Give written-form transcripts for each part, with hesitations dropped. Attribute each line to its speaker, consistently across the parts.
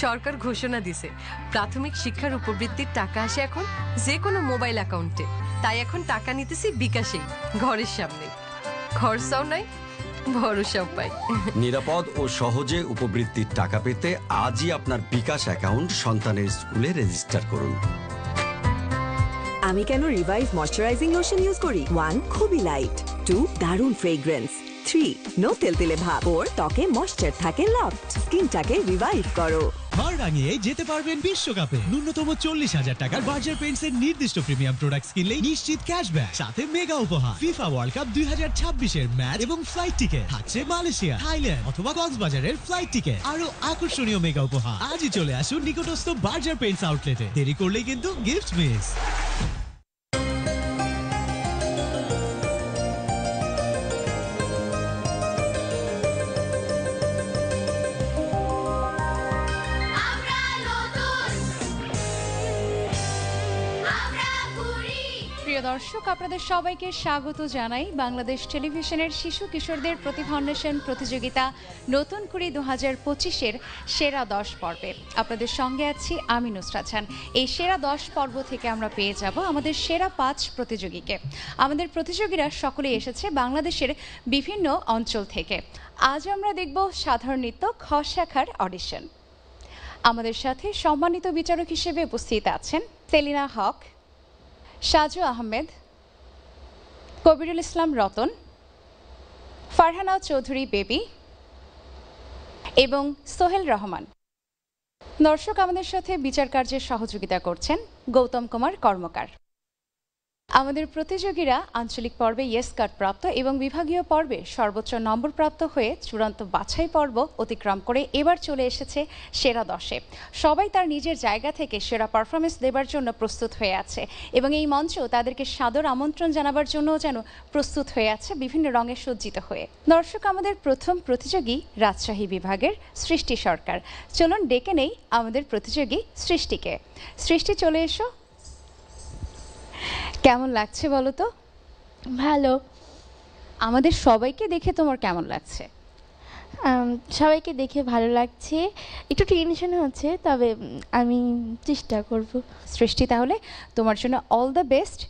Speaker 1: সরকার ঘোষণা দিছে প্রাথমিক শিক্ষার উপবৃত্তির টাকা আসে এখন যে কোনো মোবাইল অ্যাকাউন্টে। তাই এখন টাকা নিতেছি বিকাশেই, ঘরের সামনে। খরচাও নাই, ভরসাও পাই।
Speaker 2: নিরাপদ ও সহজে উপবৃত্তির টাকা পেতে আজই আপনার বিকাশ অ্যাকাউন্ট সন্তানের স্কুলে রেজিস্টার করুন।
Speaker 3: আমি কেন রিভাইভ ময়শ্চারাইজিং লোশন ইউজ করি? 1 খুবই লাইট, 2 দারুণ ফ্রেগ্রেন্স, 3 নো তেলতেলে ভাব, 4 ত্বকে ময়শ্চার থাকে লকড। স্কিনটাকে রিভাইভ করো।
Speaker 4: ঘর রাঙিয়ে যেতে পারবেন বিশ্বকাপে। ন্যূনতম 40,000 টাকার বার্জার পেইন্টস এর নির্দিষ্ট প্রিমিয়াম প্রোডাক্টস কিনলেই নিশ্চিত ক্যাশব্যাক, সাথে মেগা উপহার। ফিফা ওয়ার্ল্ড কাপ 2026 এর ম্যাচ এবং ফ্লাইট টিকেট থাকছে মালয়েশিয়া, থাইল্যান্ড অথবা কক্সবাজারের ফ্লাইট টিকেট। আরো আকর্ষণীয় মেগা উপহার। আজই চলে আসুন নিকটস্থ বার্জার পেইন্টস আউটলেটে। দেরি করলেই কিন্তু গিফট মিস।
Speaker 5: দর্শক, আপনাদের সবাইকে স্বাগত জানাই বাংলাদেশ টেলিভিশনের শিশু কিশোরদের প্রতিভা অন্বেষণ প্রতিযোগিতা নতুন কুড়ি 2025-এর সেরা 10 পর্বে। আপনাদের সঙ্গে আছি আমি নুসরাত জাহান। এই সেরা 10 পর্ব থেকে আমরা পেয়ে যাব আমাদের সেরা 5 প্রতিযোগীকে। আমাদের প্রতিযোগীরা সকলেই এসেছে বাংলাদেশের বিভিন্ন অঞ্চল থেকে। আজ আমরা দেখব সাধারণ নৃত্য খ শাখার অডিশন। আমাদের সাথে সম্মানিত বিচারক হিসেবে উপস্থিত আছেন সেলিনা হক, সাজু আহমেদ, কবিরুল ইসলাম রতন, ফারহানা চৌধুরী বেবি এবং সোহেল রহমান। দর্শক, আমাদের সাথে বিচার কার্যে সহযোগিতা করছেন গৌতম কুমার কর্মকার। আমাদের প্রতিযোগীরা আঞ্চলিক পর্বে ইয়েস কার্ড প্রাপ্ত এবং বিভাগীয় পর্বে সর্বোচ্চ নম্বর প্রাপ্ত হয়ে চূড়ান্ত বাছাই পর্ব অতিক্রম করে এবার চলে এসেছে সেরা 10-এ। সবাই তার নিজের জায়গা থেকে সেরা পারফরমেন্স দেবার জন্য প্রস্তুত হয়ে আছে এবং এই মঞ্চ তাদেরকে সাদর আমন্ত্রণ জানাবার জন্যও যেন প্রস্তুত হয়ে আছে বিভিন্ন রঙে সজ্জিত হয়ে। দর্শক, আমাদের প্রথম প্রতিযোগী রাজশাহী বিভাগের সৃষ্টি সরকার। চলুন ডেকে নেই আমাদের প্রতিযোগী সৃষ্টিকে। সৃষ্টি, চলে এসো। কেমন লাগছে বলো তো?
Speaker 6: ভালো।
Speaker 5: আমাদের সবাইকে দেখে তোমার কেমন লাগছে?
Speaker 6: সবাইকে দেখে ভালো লাগছে, একটু টেনশন হচ্ছে, তবে আমি চেষ্টা করব।
Speaker 5: সৃষ্টি, তাহলে তোমার জন্য অল দ্য বেস্ট।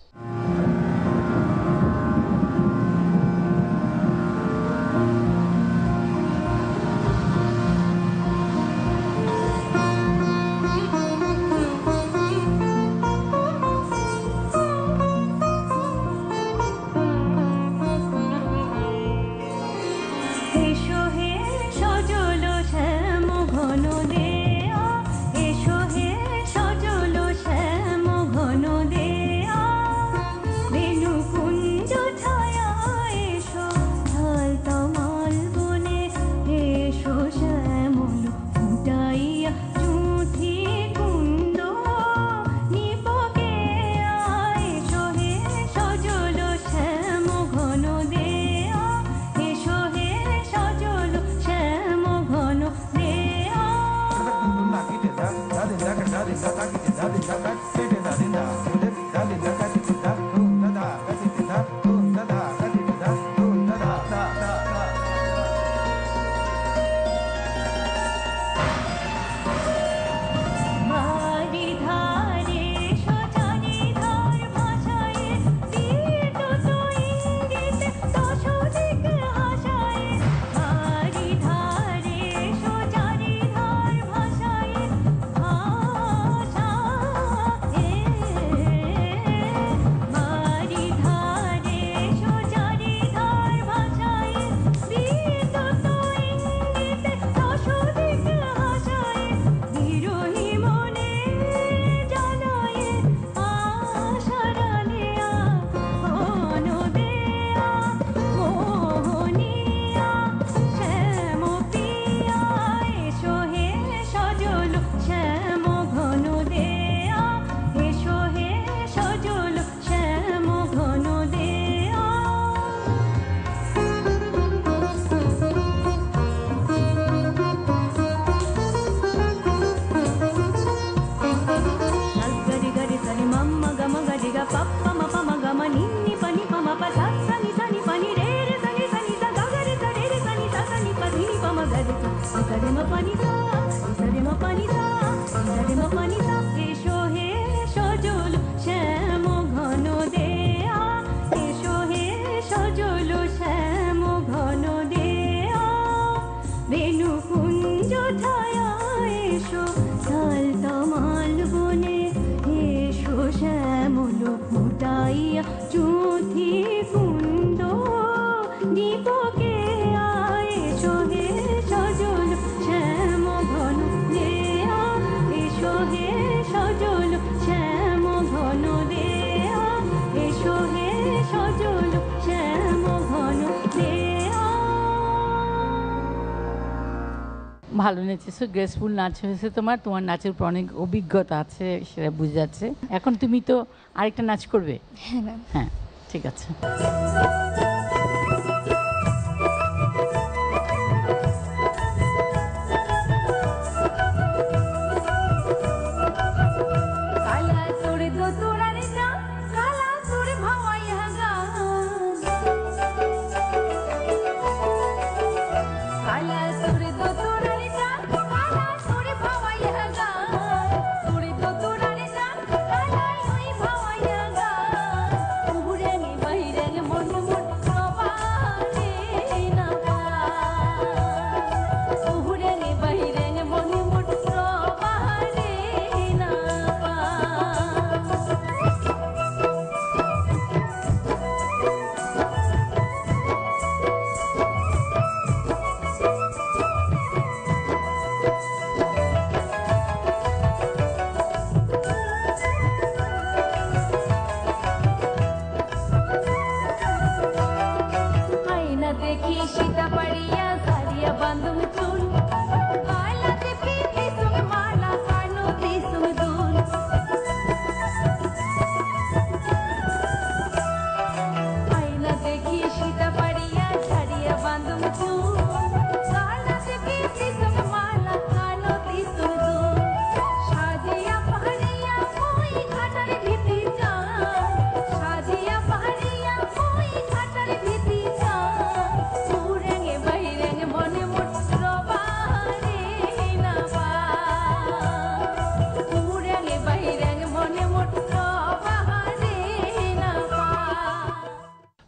Speaker 7: ভালো নেচেছো, গ্রেসফুল নাচ হয়েছে, তোমার নাচের উপর অনেক অভিজ্ঞতা আছে, সেটা বুঝে যাচ্ছে। এখন তুমি তো আরেকটা নাচ করবে?
Speaker 6: হ্যাঁ ম্যাম।
Speaker 7: হ্যাঁ, ঠিক আছে।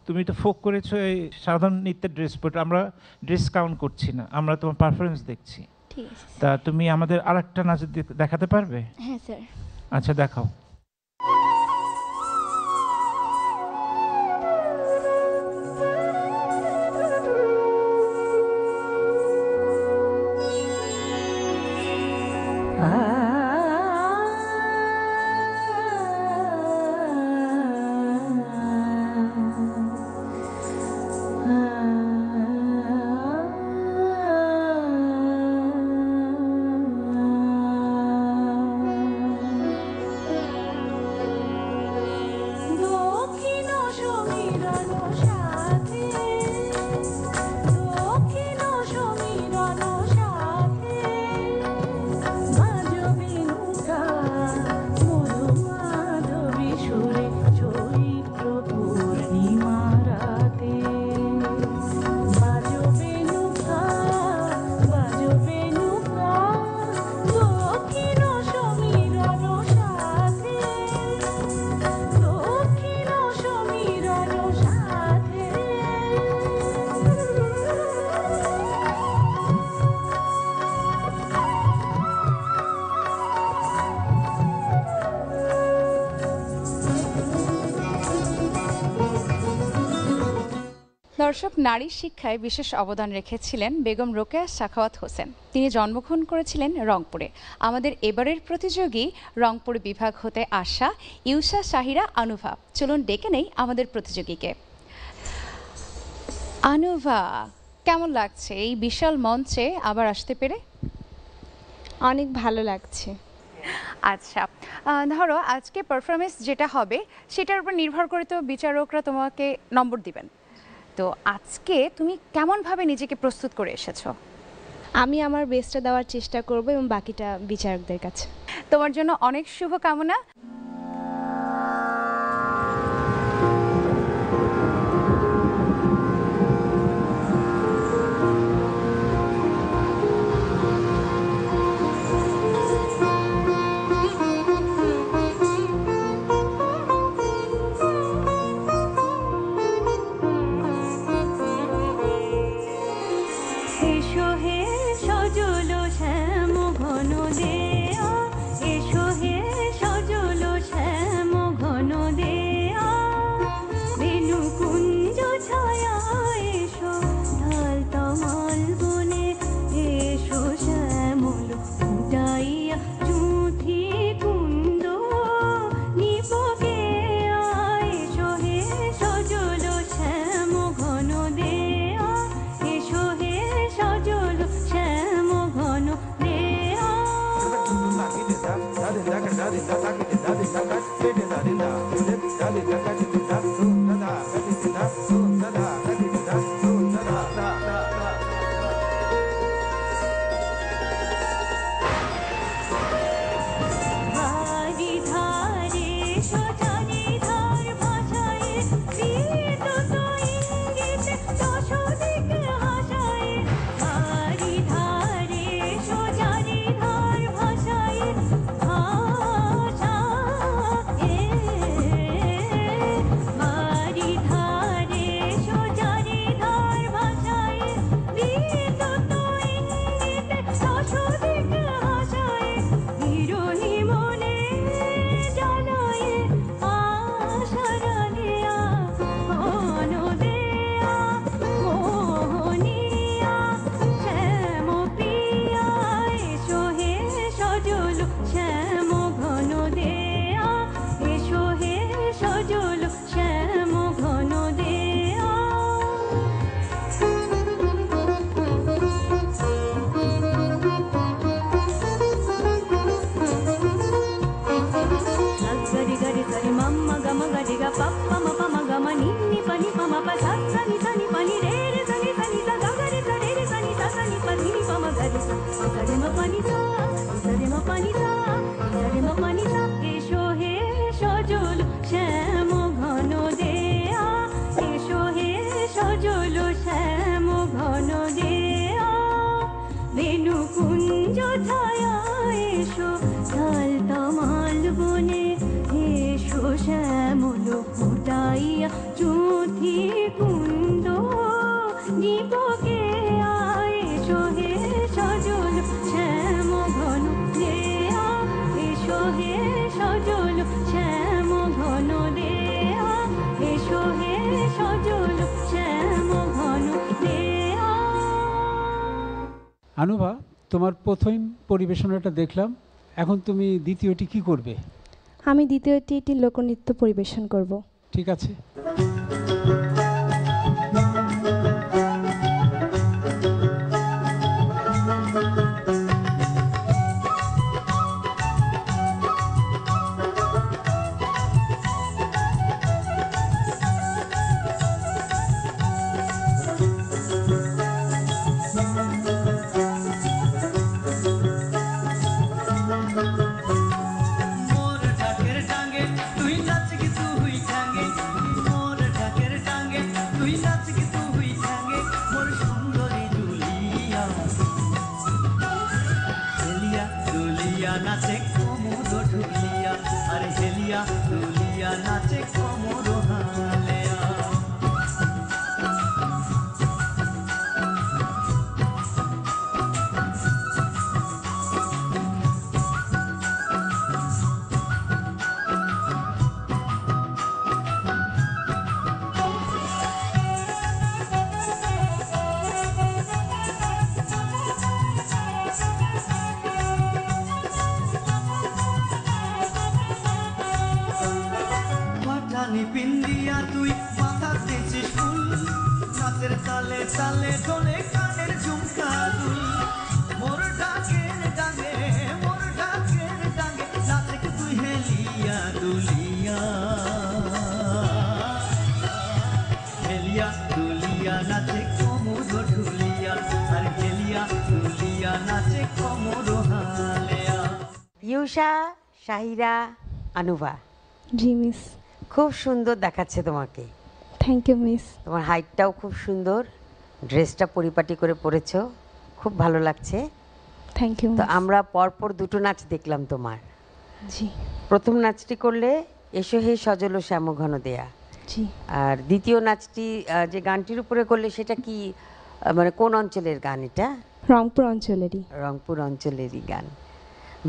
Speaker 8: তুমি তো ফোক করেছো এই সাধারণ নৃত্যের ড্রেস, বাট আমরা ড্রেস কাউন্ট করছি না, আমরা তোমার পারফরমেন্স দেখছি।
Speaker 6: ঠিক আছে।
Speaker 8: তা তুমি আমাদের আরেকটা নাচ দেখাতে পারবে?
Speaker 6: হ্যাঁ স্যার।
Speaker 8: আচ্ছা, দেখাও।
Speaker 5: দর্শক, নারী শিক্ষায় বিশেষ অবদান রেখেছিলেন বেগম রোকেয়া সাখাওয়াত হোসেন। তিনি জন্মগ্রহণ করেছিলেন রংপুরে। আমাদের এবারের প্রতিযোগী রংপুর বিভাগ হতে আসা ইউসা শাহিরা আনুভা। চলুন ডেকে নেই আমাদের প্রতিযোগীকে। আনুভা, কেমন লাগছে এই বিশাল মঞ্চে আবার আসতে পেরে?
Speaker 6: অনেক ভালো লাগছে।
Speaker 5: আচ্ছা, ধরো আজকে পারফরমেন্স যেটা হবে সেটার উপর নির্ভর করে তো বিচারকরা তোমাকে নম্বর দিবেন। তো আজকে তুমি কেমনভাবে নিজেকে প্রস্তুত করে এসেছো?
Speaker 6: আমি আমার বেস্টটা দেওয়ার চেষ্টা করব এবং বাকিটা বিচারকদের কাছে।
Speaker 5: তোমার জন্য অনেক শুভকামনা।
Speaker 9: এসো হে সজল শ্যাম ঘন দেয়া, এসো হে সজল শ্যাম ঘন দেয়া, বেনু কুঞ্জ ছায়া এসো ঢাল তমাল বনে, এসো শ্যামল ফুটাইয়া চুঁথি কুন্দ নিপকে, এসো হে সজল শ্যাম ঘন দেয়া, এসো হে সজল শ্যাম ঘন দেয়া। ধারি ধারে সোজানি ধার ভাষায়, বিদ্যুৎ ইঙ্গিতে দশ দিক হাসায়। ধারি ধারে সোজানি ধার ভাষায়, ভাষায়। ধারি ধারে সোজানি ধার ভাষায়, বিদ্যুৎ ইঙ্গিতে দশ দিক হাসায়। বিরোহী মনে জানায় আশারালিয়া, ঘন দেয়া মোহনিয়া শ্যাম প্রিয়া, এসো হে সজল শ্যাম ঘন দেয়া, এসো হে সজল শ্যাম ঘন দেয়া। గరి గరి సరి మమ్మ గమ గరి గ పప్ప మ పమ గమ నిన్ని పని పమ ప స సని సని పని రే రే సని సని స గ గరి స రే రే సని స సని ప ని పమ గరి స గరి మ పని స గరి మ పని స గరి మ పని స। এসো হে সজল শ্যাম ঘন দেয়া, এসো হে সজল শ্যাম ঘন দেয়া, বেনু কুঞ্জ ছায়া এসো ঢাল তমাল বনে, এসো শ্যামল ফুটাইয়া চুঁথি কুন্দ নিপকে, এসো হে সজল শ্যাম ঘন দেয়া, এসো হে সজল শ্যাম ঘন দেয়া, এসো হে সজল শ্যাম ঘন দেয়া।
Speaker 10: আনুভা, তোমার প্রথম পরিবেশনাটা দেখলাম, এখন তুমি দ্বিতীয়টি কি করবে?
Speaker 6: আমি দ্বিতীয়টি একটি লোকনৃত্য পরিবেশন করব।
Speaker 10: ঠিক আছে।
Speaker 11: মোর ঢাকের ডাঙ্গে তুই নাচ কি তুই ঢাঙ্গে, মোর ঢাকের ডাঙ্গে তুই নাচ কি তুই ঢাঙ্গে, মোর সুন্দরী দুলিয়া হেলিয়া দুলিয়া নাচে কোমর ঢুলিয়া, আরে হেলিয়া দুলিয়া নাচে কোমর হালেয়া। পাঠানি পিন্দিয়া তুই মাথা দিয়েছিস ফুল, নাচের তালে তালে ঢোলে কানের ঝুমকা দুল, মোর ঢাকের ডাঙ্গে মোর ঢাকের ডাঙ্গে নাচে কি তুই হেলিয়া দুলিয়া, হেলিয়া দুলিয়া নাচে কোমর ঢুলিয়া, আর হেলিয়া দুলিয়া নাচে কোমর হালেয়া।
Speaker 12: পিয়ুষা, শাহিরা, আনুভা,
Speaker 6: জি মিস।
Speaker 12: খুব সুন্দর দেখাচ্ছে তোমাকে।
Speaker 6: Thank you miss.
Speaker 12: তোমার হাইটটাও খুব সুন্দর, ড্রেসটা পরিপাটি করে পরেছো, খুব ভালো লাগছে।
Speaker 6: Thank you.
Speaker 12: তো আমরা পরপর দুটো নাচ দেখলাম তোমার।
Speaker 6: জি।
Speaker 12: প্রথম নাচটি করলে এসো হে সজল শ্যাম ঘন দেয়া,
Speaker 6: জি।
Speaker 12: আর দ্বিতীয় নাচটি যে গানটির উপরে করলে সেটা কি মানে কোন অঞ্চলের গান এটা?
Speaker 13: রংপুর অঞ্চলেরই।
Speaker 12: রংপুর অঞ্চলেরই গান,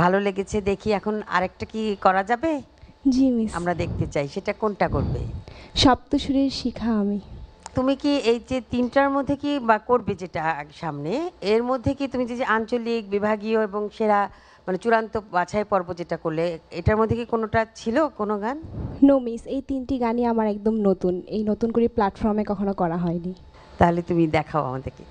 Speaker 12: ভালো লেগেছে। দেখি এখন আরেকটা কি করা যাবে?
Speaker 13: জি মিস।
Speaker 12: আমরা দেখতে চাই, সেটা কোনটা করবে?
Speaker 13: সপ্তসুরের শিখা আমি।
Speaker 12: তুমি কি এই যে তিনটার মধ্যে কি বা করবে যেটা সামনে, এর মধ্যে কি তুমি যে আঞ্চলিক, বিভাগীয় এবং সেরা মানে চূড়ান্ত বাছাই পর্ব যেটা করলে, এটার মধ্যে কি কোনোটা ছিল কোনো গান?
Speaker 13: নো মিস, এই 3টি গানই আমার একদম নতুন, এই নতুন করে প্ল্যাটফর্মে কখনো করা হয়নি।
Speaker 12: তাহলে তুমি দেখাও আমাদেরকে।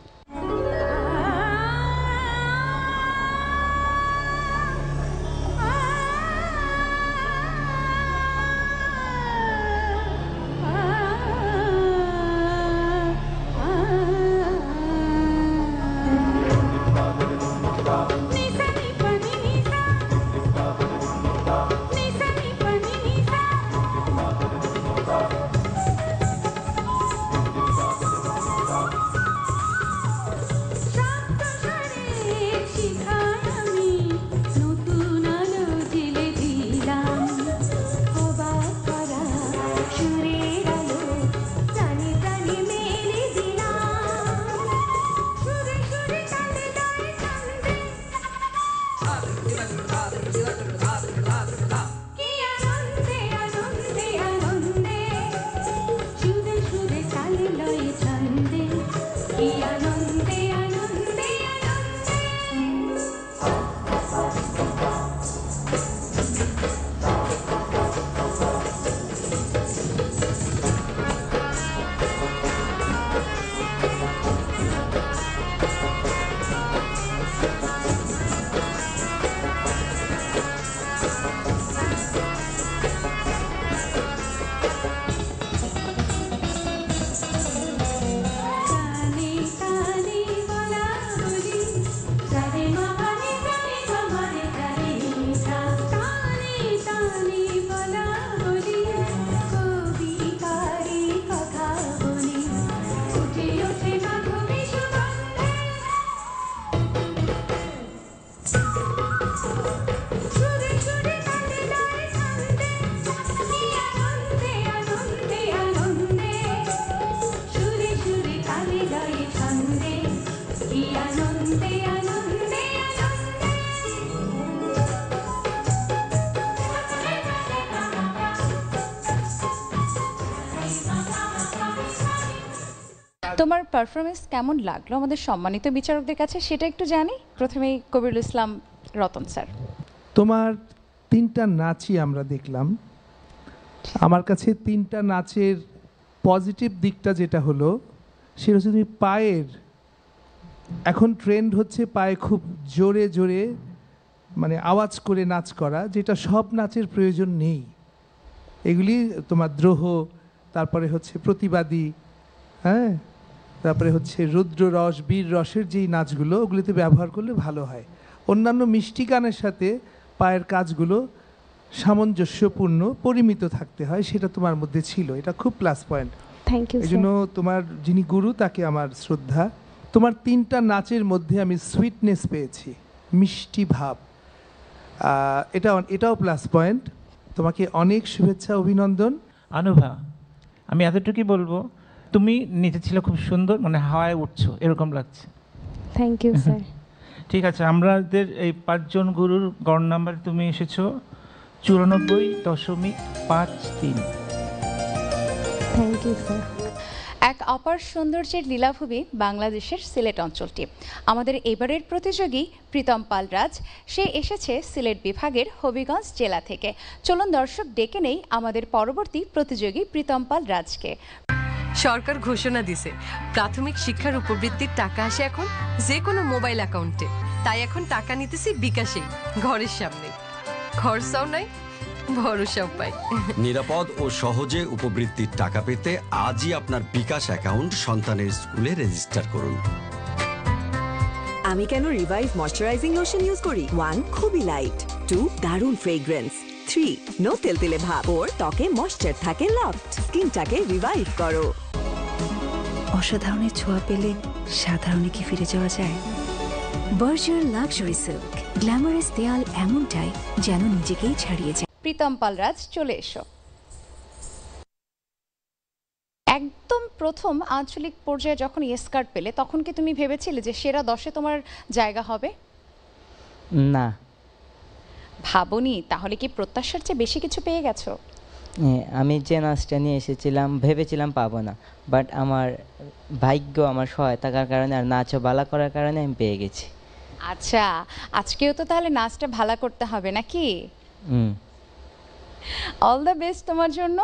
Speaker 5: তোমার পারফরমেন্স কেমন লাগলো আমাদের সম্মানিত বিচারকদের কাছে সেটা একটু জানি। প্রথমেই কবিরুল ইসলাম রতন স্যার।
Speaker 14: তোমার 3টা নাচই আমরা দেখলাম। আমার কাছে 3টা নাচের পজিটিভ দিকটা যেটা হলো সেটা হচ্ছে তুমি পায়ের, এখন ট্রেন্ড হচ্ছে পায়ে খুব জোরে জোরে মানে আওয়াজ করে নাচ করা, যেটা সব নাচের প্রয়োজন নেই। এগুলি তোমার দ্রোহ, তারপরে হচ্ছে প্রতিবাদী, হ্যাঁ, তারপরে হচ্ছে রুদ্র রস, বীর রসের যেই নাচগুলো ওগুলিতে ব্যবহার করলে ভালো হয়। অন্যান্য মিষ্টি গানের সাথে পায়ের কাজগুলো সামঞ্জস্যপূর্ণ, পরিমিত থাকতে হয়, সেটা তোমার মধ্যে ছিল, এটা খুব প্লাস পয়েন্ট।
Speaker 13: Thank you.
Speaker 14: এই জন্য তোমার যিনি গুরু তাকে আমার শ্রদ্ধা। তোমার 3টা নাচের মধ্যে আমি সুইটনেস পেয়েছি, মিষ্টি ভাব, এটাও প্লাস পয়েন্ট। তোমাকে অনেক শুভেচ্ছা, অভিনন্দন।
Speaker 8: আনুভা, আমি এতটুকুই বলবো, তুমি নেচেছিলে খুব সুন্দর, মানে হাওয়ায় উঠছো এরকম লাগছে।
Speaker 13: Thank you sir.
Speaker 8: ঠিক আছে, আমাদের এই 5 জন গুরুর গড় নাম্বারে তুমি এসেছো 94.53।
Speaker 13: Thank you sir.
Speaker 5: এক অপার সৌন্দর্যের লীলাভূমি বাংলাদেশের সিলেট অঞ্চলটি। আমাদের এবারের প্রতিযোগী প্রীতম পাল রাজ, সে এসেছে সিলেট বিভাগের হবিগঞ্জ জেলা থেকে। চলুন দর্শক ডেকে নেই আমাদের পরবর্তী প্রতিযোগী প্রীতম পাল রাজকে।
Speaker 1: সরকার ঘোষণা দিছে প্রাথমিক শিক্ষার উপবৃত্তির টাকা আসে এখন যে কোনো মোবাইল অ্যাকাউন্টে, তাই এখন টাকা নিতেছি বিকাশেই, ঘরের সামনে। খরচাও নাই, ভরসাও পাই।
Speaker 2: নিরাপদ ও সহজে উপবৃত্তির টাকা পেতে আজই আপনার বিকাশ অ্যাকাউন্ট সন্তানের স্কুলে রেজিস্টার করুন।
Speaker 3: আমি কেন রিভাইভ ময়শ্চারাইজিং লোশন ইউজ করি? 1 খুবই লাইট, 2 দারুণ ফ্রেগ্রেন্স, 3 নো তেলতেলে ভাব, 4 ত্বকে ময়শ্চার থাকে লকড। স্কিনটাকে রিভাইভ করো।
Speaker 15: অসাধারণের ছোঁয়া পেলে সাধারণে কি ফিরে যাওয়া যায়? বার্জার লাক্সারি সিল্ক, গ্ল্যামারাস দেয়াল এমনটাই যেন নিজেকেই ছাড়িয়ে যায়।
Speaker 5: প্রীতম পাল রাজ, চলে এসো। একদম প্রথম আঞ্চলিক পর্যায়ে যখন স্কার্ট পেলে তখন কি তুমি ভেবেছিলে যে সেরা 10-এ তোমার জায়গা হবে?
Speaker 16: না।
Speaker 5: ভাবনি? তাহলে কি প্রত্যাশার চেয়ে বেশি কিছু পেয়ে গেছো?
Speaker 16: আমি যে নাচটা নিয়ে এসেছিলাম ভেবেছিলাম পাবো না, বাট আমার ভাগ্য আমার সহায়তার কারণে আর নাচও ভালো করার কারণে আমি পেয়ে গেছি।
Speaker 5: আচ্ছা, আজকেও তো তাহলে নাচটা ভালো করতে হবে নাকি? অল দ্য বেস্ট তোমার জন্য।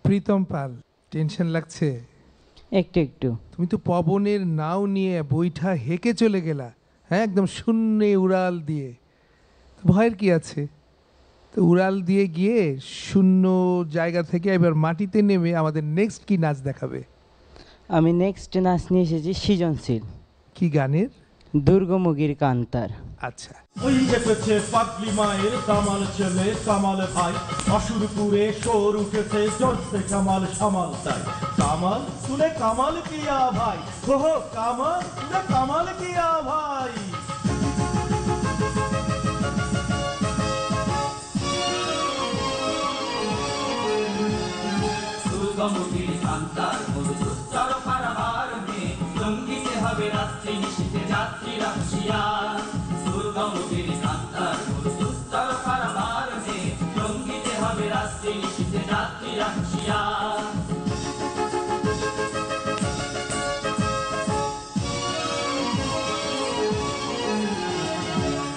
Speaker 14: প্রীতম পাল, টেনশন লাগছে?
Speaker 16: একটু একটু।
Speaker 14: তুমি তো পবনের নাও নিয়ে বৈঠা হেঁকে চলে গেলা, হ্যাঁ, একদম শূন্যে উড়াল দিয়ে। ভয়ের কি আছে? তো উড়াল দিয়ে গিয়ে শূন্য জায়গা থেকে এবার মাটিতে নেমে আমাদের নেক্সট কি নাচ দেখাবে?
Speaker 16: আমি নেক্সট নাচ নিয়ে এসেছি সৃজনশীল।
Speaker 14: কি গানের?
Speaker 16: দুর্গমুখীর কান্তার।
Speaker 14: আচ্ছা।
Speaker 17: ওই এসেছে পাগলি মায়ের কামাল ছেলে কামাল ভাই, অসুরপুরে শোর উঠেছে জলসে কামাল সামাল তাই। কামাল শুনে কামাল কিয়া ভাই, ওহো কামাল শুনে কামাল কিয়া ভাই।
Speaker 11: দুর্গমুখীর কান্তার মধুচর পারাবার মেয়ে, সঙ্গীতে হবে রাত্রি নিশীথে যাত্রীরা হুঁশিয়ার। দুর্গমুখীর কান্তার মধুচর পারাবার মেয়ে, সঙ্গীতে হবে রাত্রি নিশীথে যাত্রীরা হুঁশিয়ার।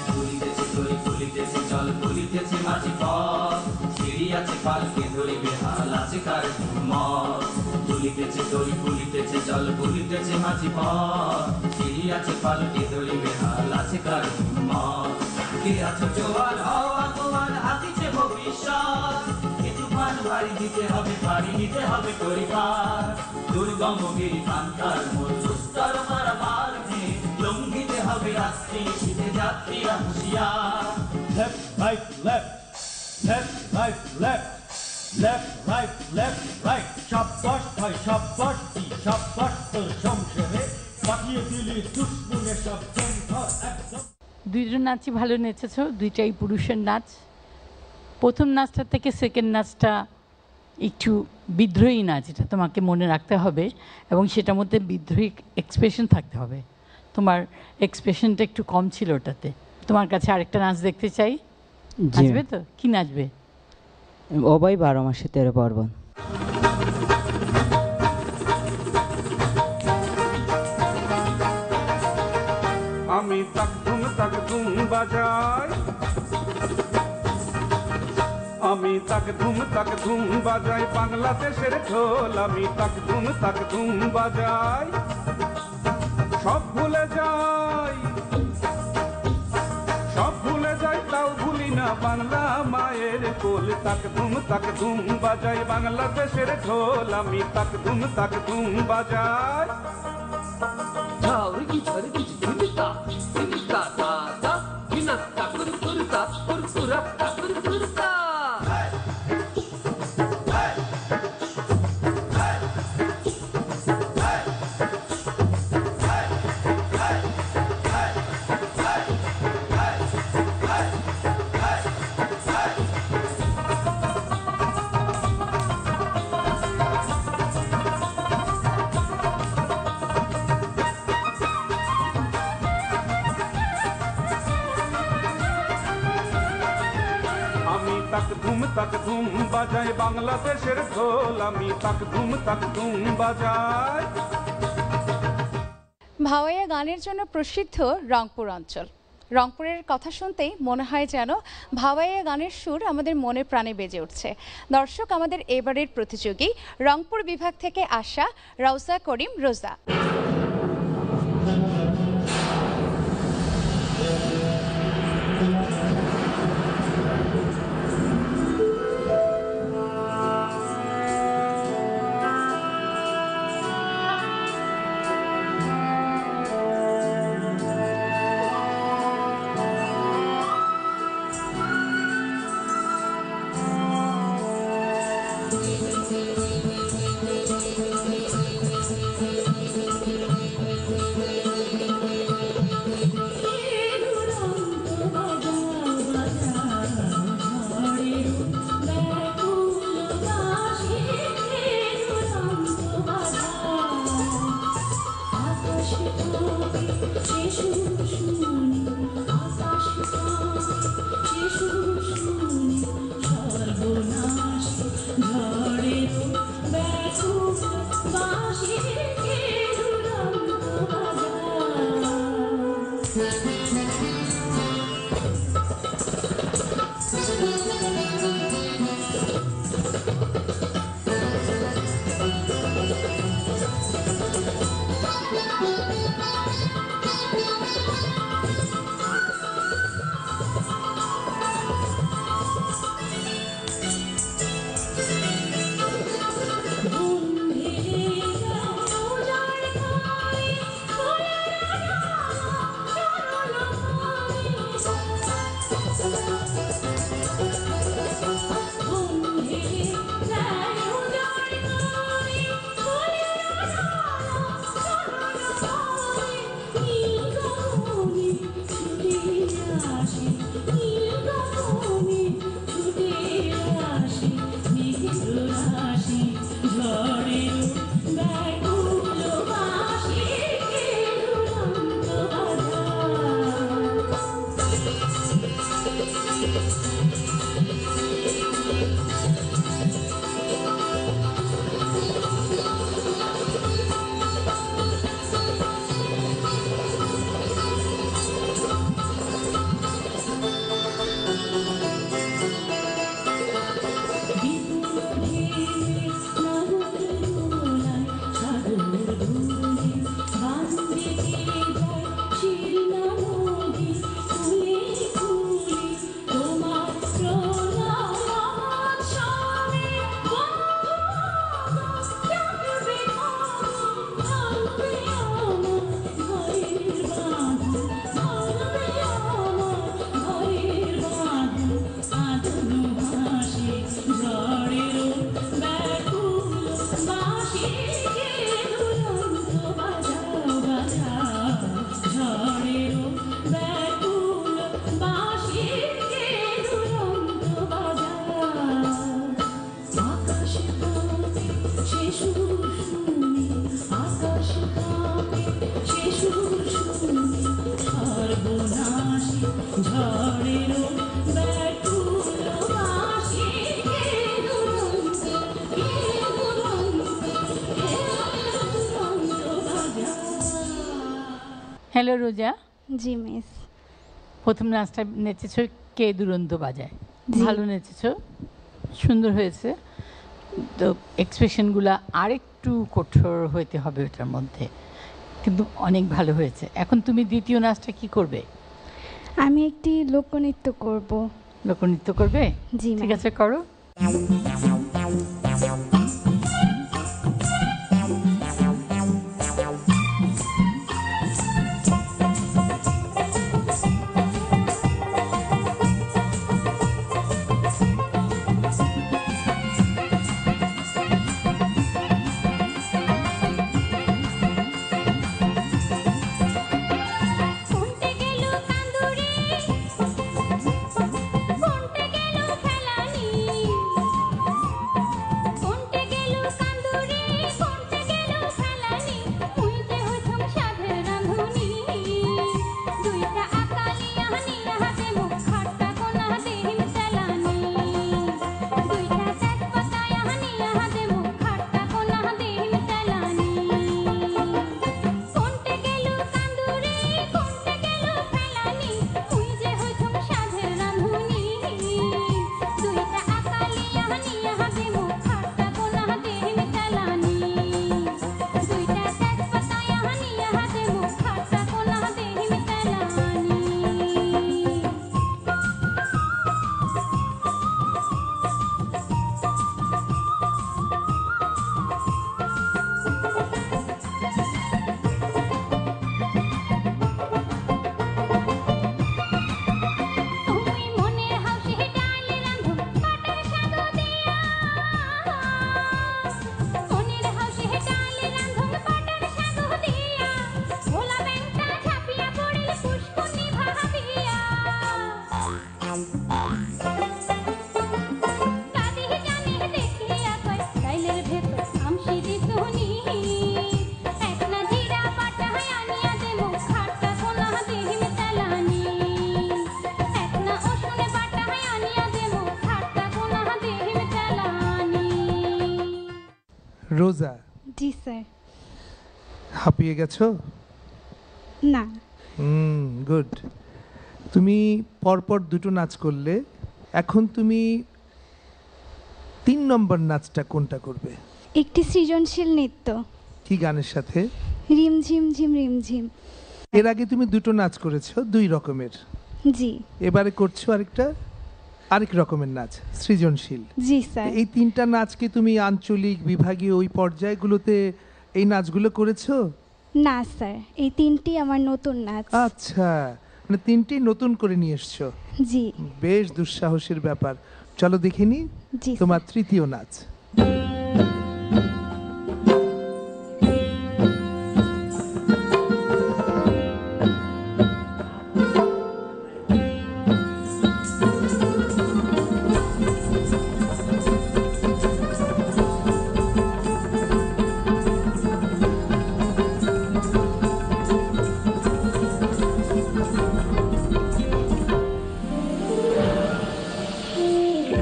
Speaker 11: ফুলিতেছে তরি ফুলিতেছে জল ফুলিতেছে মাঝি পথ, সিঁড়ি আছে পালকে ধরিবে হাল আছে কার মত। ফুলিতেছে তরি ফুলিতেছে জল ফুলিতেছে মাঝি পথ, সিঁড়ি আছে পালকে ধরিবে হাল আছে কার মত। কে আছো জোয়ার হওয়া তোমার হাতিছে ভবিষ্যৎ, এ তুফান বাড়ি দিতে হবে বাড়ি নিতে হবে পরিবার। দুর্গমগিরি কান্তার মোর সুস্তর মারাবার যে, লঙ্ঘিতে হবে রাত্রি শীতে যাত্রীরা হুঁশিয়ার।
Speaker 17: Left, right, left, left, right, left, left, right, left, right. শাবাশ ভাই শাবাশ কি শাবাশ তোর শমশেরে, পাঠিয়ে দিলি দুশ্মনে সব জঙ্গল একদম।
Speaker 7: দুইজন নাচই ভালো নেচেছো, দুইটাই পুরুষের নাচ। প্রথম নাচটা থেকে সেকেন্ড নাচটা একটু বিদ্রোহী নাচ, এটা তোমাকে মনে রাখতে হবে এবং সেটার মধ্যে বিদ্রোহী এক্সপ্রেশন থাকতে হবে। তোমার এক্সপ্রেশনটা একটু কম ছিল ওটাতে। তোমার কাছে আরেকটা নাচ দেখতে চাই। নাচবে তো? কি নাচবে?
Speaker 16: অবৈ 12 মাসে 13 পার্বণ।
Speaker 18: আমি তাক ধুম বাজাই, আমি তাক ধুম বাজাই বাংলাদেশের ঢোল। আমি তাক ধুম বাজাই, সব ভুলে যাই, সব ভুলে যাই, তাও ভুলি না বাংলা মায়ের কোল। তাক ধুম বাজাই বাংলাদেশের ঢোল। আমি তাক ধুম বাজাই। তাক ধুম বাজাই বাংলাদেশের ঢোল। আমি তাক ধুম বাজাই।
Speaker 5: ভাওয়াইয়া গানের জন্য প্রসিদ্ধ রংপুর অঞ্চল। রংপুরের কথা শুনতেই মনে হয় যেন ভাওয়াইয়া গানের সুর আমাদের মনে প্রাণে বেজে উঠছে। দর্শক, আমাদের এবারের প্রতিযোগী রংপুর বিভাগ থেকে আসা রওজা করিম রোজা।
Speaker 7: হ্যালো রোজা,
Speaker 6: জি মিস।
Speaker 7: প্রথম নাচটা নেচেছো কে দুরন্ত বাজায়,
Speaker 6: জি।
Speaker 7: ভালো নেচেছো, সুন্দর হয়েছে। তো এক্সপ্রেশনগুলো আরেকটু কঠোর হইতে হবে ওটার মধ্যে, কিন্তু অনেক ভালো হয়েছে। এখন তুমি দ্বিতীয় নাচটা কি করবে?
Speaker 6: আমি একটি লোকনৃত্য করব।
Speaker 7: লোকনৃত্য করবে?
Speaker 6: জি
Speaker 7: ঠিক
Speaker 6: ম্যাম।
Speaker 7: আছে, করো।
Speaker 9: কোনটে গেল কান্দুরি কোনটে গেল খেলানি কোনটে গেল কান্দুরি কোনটে গেল খেলানি উইতে হইছম সাধের রাঁধুনি দুইটা আকালিয়া নিয়া হাতে মুখ খাট্টা কোনা দেহিম চালানি দুইটা তেজপাতায়া নিয়া হাতে মুখ খাট্টা কোনা দেহিম চালানি কোনটে গেল কান্দুরি কোনটে গেল খেলানি তুই যে হইছম সাধের রাঁধুনি দুইটা আকালিয়া নিয়া হাতে মুখ খাট্টা কোনা দেহিম চালানি দুইটা তেজপাতায়া নিয়া হাতে মুখ খাট্টা কোনা দেহিম চালানি। তুমি মনের হাউসে ডালে রাঁধো পাটার সাগো দিয়া মনের হাউসে ডালে রাঁধো পাটার সাগো দিয়া ভোলা ব্যাংটা ঝাঁপিয়া পড়িল পুষ্কুনি ভাবিয়া দাদি জানে দেখিয়া কয় ডাইলের ভেতর আমসি দিতুনি একনা জিরা পাটায় আনিয়া দেবো খাট্টা কোনা দেহিম চালানি একনা ওষুনে পাটায় আনিয়া দেবো খাট্টা কোনা দেহিম চালানি।
Speaker 14: রোজা,
Speaker 6: জি স্যার।
Speaker 14: হাঁপিয়ে গেছো?
Speaker 6: না।
Speaker 14: গুড। তুমি পরপর দুটো নাচ করলে, এখন তুমি 3 নম্বর নাচটা কোনটা করবে?
Speaker 6: একটি সৃজনশীল নৃত্য।
Speaker 14: কি গানের সাথে?
Speaker 6: রিমঝিম ঝিম রিমঝিম।
Speaker 14: এর আগে তুমি দুটো নাচ করেছো 2 রকমের,
Speaker 6: জি।
Speaker 14: এবারে করছো আরেক রকমের নাচ, সৃজনশীল।
Speaker 6: জি স্যার।
Speaker 14: এই 3টা নাচ কি তুমি আঞ্চলিক, বিভাগীয় ওই পর্যায়গুলোতে এই নাচগুলো করেছো?
Speaker 6: না স্যার, এই 3টি আমার নতুন নাচ।
Speaker 14: আচ্ছা, মানে 3টি নতুন করে নিয়ে এসছো।
Speaker 6: জি।
Speaker 14: বেশ দুঃসাহসের ব্যাপার। চলো দেখিনি
Speaker 6: জি
Speaker 14: তোমার তৃতীয় নাচ।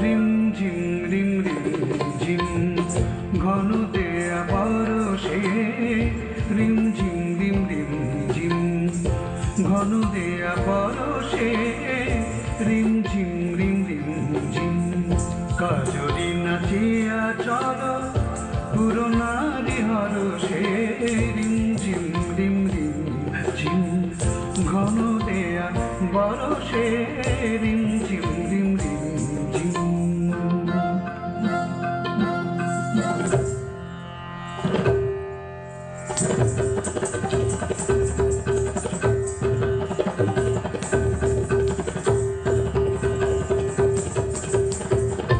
Speaker 18: রিম ঝিম রিম রিম ঝিম ঘন দেয়া বরষে রিম ঝিম রিম রিম ঝিম ঘন দেয়া বরষে রিম ঝিম রিম রিম ঝিম কাজরি নাচিয়া চল পুরনারি হরষে রিম ঝিম রিম রিম ঝিম ঘন দেয়া বরষে রিম ঝিম রিম রিম ঝিম।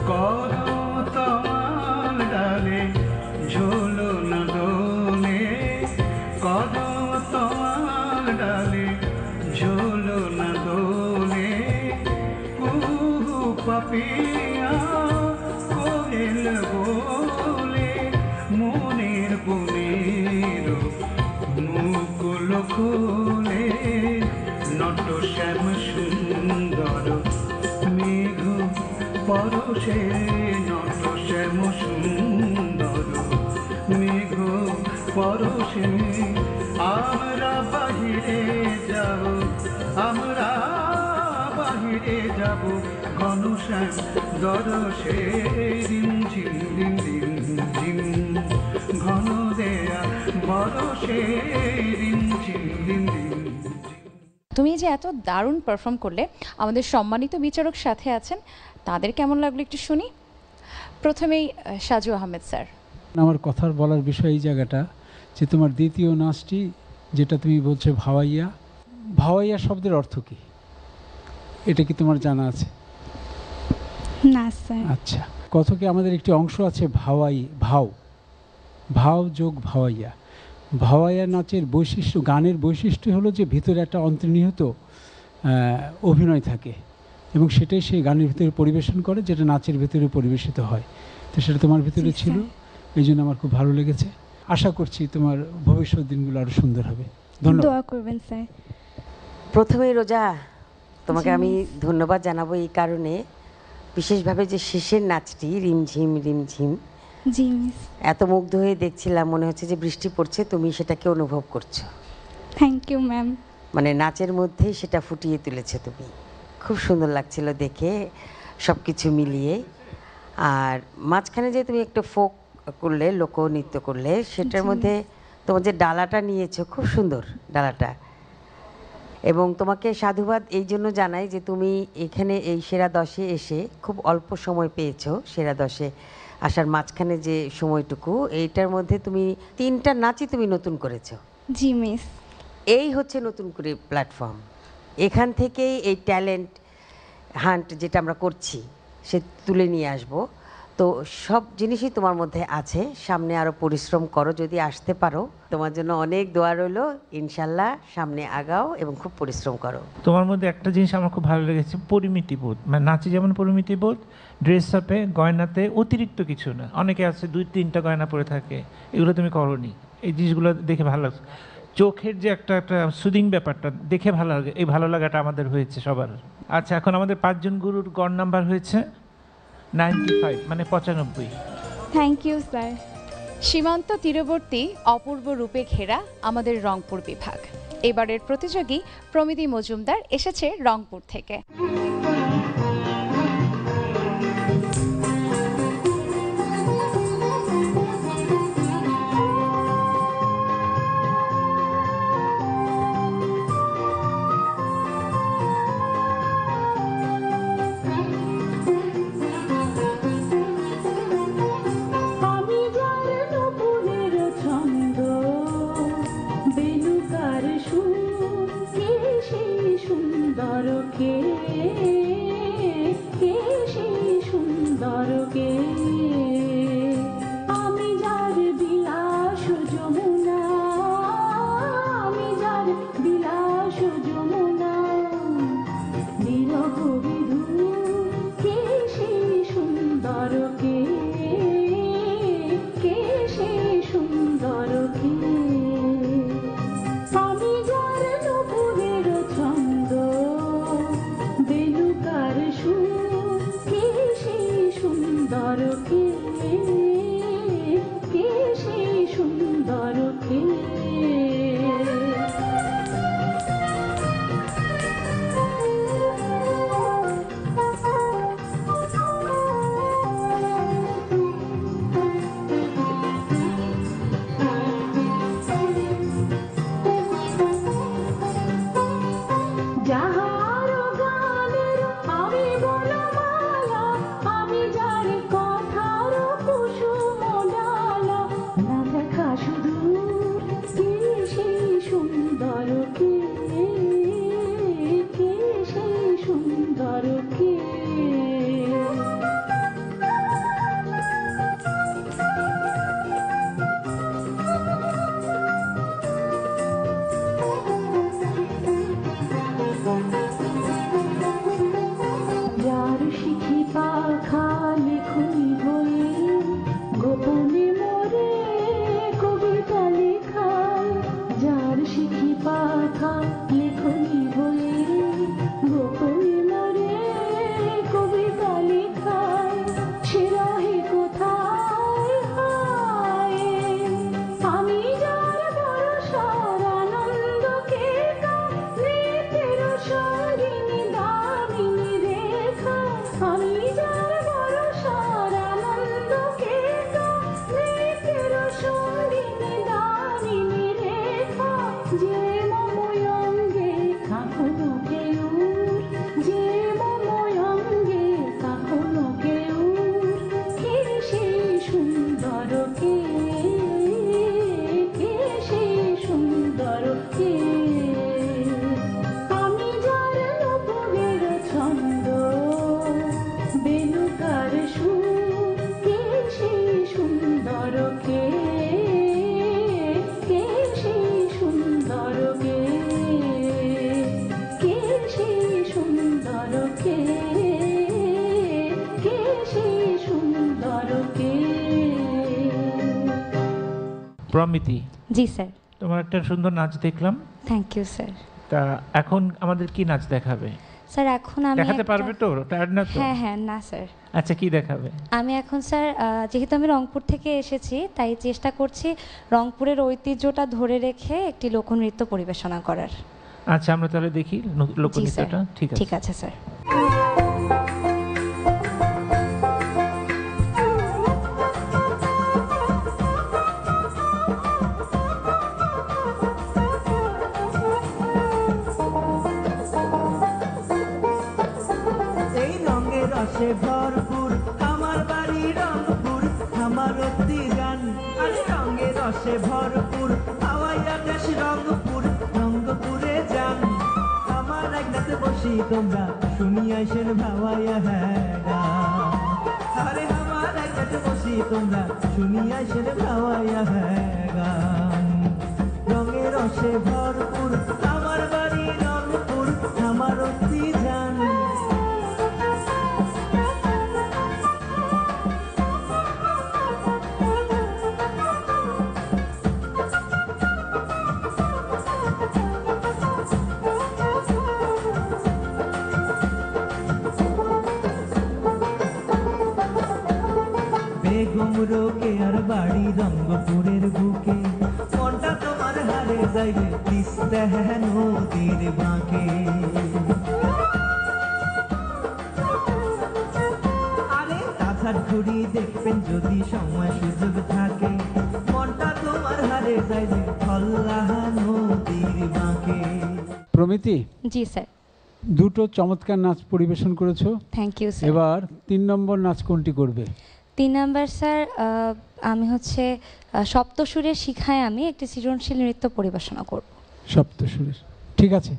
Speaker 18: কদম ডালে ঝোলো না দোলে কদম তোমার ডালে ঝোলো না দোলে কুহু পাপিয়া কোয়েল বলে মনের বনের মুকুল খোলে নট শ্যাম সুন্দর মেঘ পরশে নট শ্যাম সুন্দর মেঘ
Speaker 11: পরশে আমরা বাহিরে যাব, আমরা বাহিরে যাব ঘনশ্যাম দরসে রিমঝিম রিম রিম ঝিম ঘন দেয়া বরসে রিমঝিম রিম রিম।
Speaker 5: তুমি যে এত দারুণ পারফর্ম করলে, আমাদের সম্মানিত বিচারক সাথে আছেন, তাদের কেমন লাগলো একটু শুনি। প্রথমেই সাজু আহমেদ স্যার।
Speaker 10: আমার কথার বলার বিষয় এই জায়গাটা যে তোমার দ্বিতীয় নাচটি যেটা তুমি বলছো ভাওয়াইয়া, ভাওয়াইয়া শব্দের অর্থ কি এটা কি তোমার জানা আছে?
Speaker 13: না স্যার।
Speaker 10: আচ্ছা, কথকে আমাদের একটি অংশ আছে ভাওয়াই, ভাও, ভাও যোগ ভাওয়াইয়া। ভাওয়াইয়া নাচের বৈশিষ্ট্য, গানের বৈশিষ্ট্য হলো যে ভিতরে একটা অন্তর্নিহিত অভিনয় থাকে এবং সেটাই সেই গানের ভিতরে পরিবেশন করে, যেটা নাচের ভিতরে পরিবেশিত হয়। তো সেটা তোমার ভিতরে ছিল, এই জন্য আমার খুব ভালো লেগেছে। আশা করছি তোমার ভবিষ্যৎ দিনগুলো আরো সুন্দর হবে। ধন্যবাদ।
Speaker 13: দোয়া করবেন স্যার।
Speaker 12: প্রথমে রোজা, তোমাকে আমি ধন্যবাদ জানাবো এই কারণে, বিশেষভাবে যে শেষের নাচটি রিমঝিম রিমঝিম,
Speaker 13: জি মিস।
Speaker 12: এত মুগ্ধ হয়ে দেখছিলাম, মনে হচ্ছে যে বৃষ্টি পড়ছে, তুমি সেটাকে অনুভব করছো।
Speaker 13: Thank you ma'am.
Speaker 12: মানে নাচের মধ্যেই সেটা ফুটিয়ে তুলেছে তুমি, খুব সুন্দর লাগছিল দেখে সব কিছু মিলিয়ে। আর মাঝখানে যে তুমি একটা ফোক করলে, লোকনৃত্য করলে, সেটার মধ্যে তোমার যে ডালাটা নিয়েছো খুব সুন্দর ডালাটা, এবং তোমাকে সাধুবাদ এই জন্য জানাই যে তুমি এখানে এই সেরা 10-এ এসে খুব অল্প সময় পেয়েছো। সেরা 10-এ আসার মাঝখানে যে সময়টুকু, এইটার মধ্যে তুমি 3টা নাচই তুমি নতুন করেছো।
Speaker 13: জি মিস।
Speaker 12: এই হচ্ছে নতুন করে প্ল্যাটফর্ম, এখান থেকেই এই ট্যালেন্ট হান্ট যেটা আমরা করছি সে তুলে নিয়ে আসব। তো সব জিনিসই তোমার মধ্যে আছে, সামনে আরও পরিশ্রম করো, যদি আসতে পারো। তোমার জন্য অনেক দোয়া রইলো, ইনশাল্লাহ সামনে আগাও এবং খুব পরিশ্রম করো।
Speaker 8: তোমার মধ্যে একটা জিনিস আমার খুব ভালো লেগেছে, পরিমিতি বোধ। মানে নাচে যেমন পরিমিতি বোধ, ড্রেস আপে, গয়নাতে অতিরিক্ত কিছু না। অনেকে আছে 2-3টা গয়না পরে থাকে, এগুলো তুমি করোনি। এই জিনিসগুলো দেখে ভালো লাগছে। চোখের যে একটা সুদিং ব্যাপারটা দেখে ভালো লাগে, এই ভালো লাগাটা আমাদের হয়েছে সবার। আচ্ছা, এখন আমাদের 5 জন গুরুর গড় নাম্বার হয়েছে 95, মানে 95।
Speaker 13: Thank you sir.
Speaker 5: সীমান্ত তীরবর্তী অপূর্ব রূপে ঘেরা আমাদের রংপুর বিভাগ। এবারের প্রতিযোগী প্রমিতি মজুমদার এসেছে রংপুর থেকে।
Speaker 9: যাহার গানের আমি বনমালা, আমি যার কথা
Speaker 8: প্রমিতি,
Speaker 6: জি স্যার।
Speaker 8: তোমার একটা সুন্দর নাচ দেখলাম,
Speaker 6: থ্যাংক ইউ স্যার।
Speaker 8: তা এখন আমাদের কি নাচ দেখাবে?
Speaker 6: স্যার এখন আমি
Speaker 8: দেখাতে পারবে তো? টায়ার্ড না তো?
Speaker 6: হ্যাঁ হ্যাঁ, না স্যার।
Speaker 8: আচ্ছা, কি দেখাবে?
Speaker 6: আমি এখন স্যার যেহেতু আমি রংপুর থেকে এসেছি, তাই চেষ্টা করছি রংপুরের ঐতিহ্যটা ধরে রেখে একটি লোকনৃত্য পরিবেশনা করার।
Speaker 8: আচ্ছা, আমরা তাহলে দেখি লোকনৃত্যটা।
Speaker 6: ঠিক আছে স্যার।
Speaker 11: এই রঙের রসে ভরপুর আমার বাড়ি রংপুর, আমার অতি গান। আরে রঙের রসে ভরপুর হাওয়াইয়া দেশ রংপুর, রংপুরে যান। আমার একটাতে বসি তোমরা শুনিয়াছেন ভাওয়াইয়া হ্যাঁ গান। আরে আমার একটাতে বসি তোমরা শুনিয়াছেন ভাওয়াইয়া হ্যাঁ গান। রঙের রসে ভরপুর আমার বাড়ি রংপুর, আমার অতি গান। বেগম রোকেয়ার বাড়ি রঙ্গপুরের বুকে, মনটা তোমার হারে যাইবে তিস্তা নদীর বাঁকে। আরে রাধার ঘুরি দেখবেন যদি সময় সুযোগ থাকে, মনটা তোমার হারে যাইবে ফল্লাহ নদীর বাঁকে।
Speaker 10: প্রমিতি,
Speaker 6: জি স্যার।
Speaker 10: দুটো চমৎকার নাচ পরিবেশন করেছো,
Speaker 6: থ্যাংক ইউ স্যার।
Speaker 10: এবার 3 নম্বর নাচ কোনটি করবে?
Speaker 6: 3 নাম্বার স্যার, আমি হচ্ছে সপ্তসুরের শিখায় আমি একটি সৃজনশীল নৃত্য পরিবেশনা করব।
Speaker 10: সপ্তসুরের, ঠিক আছে।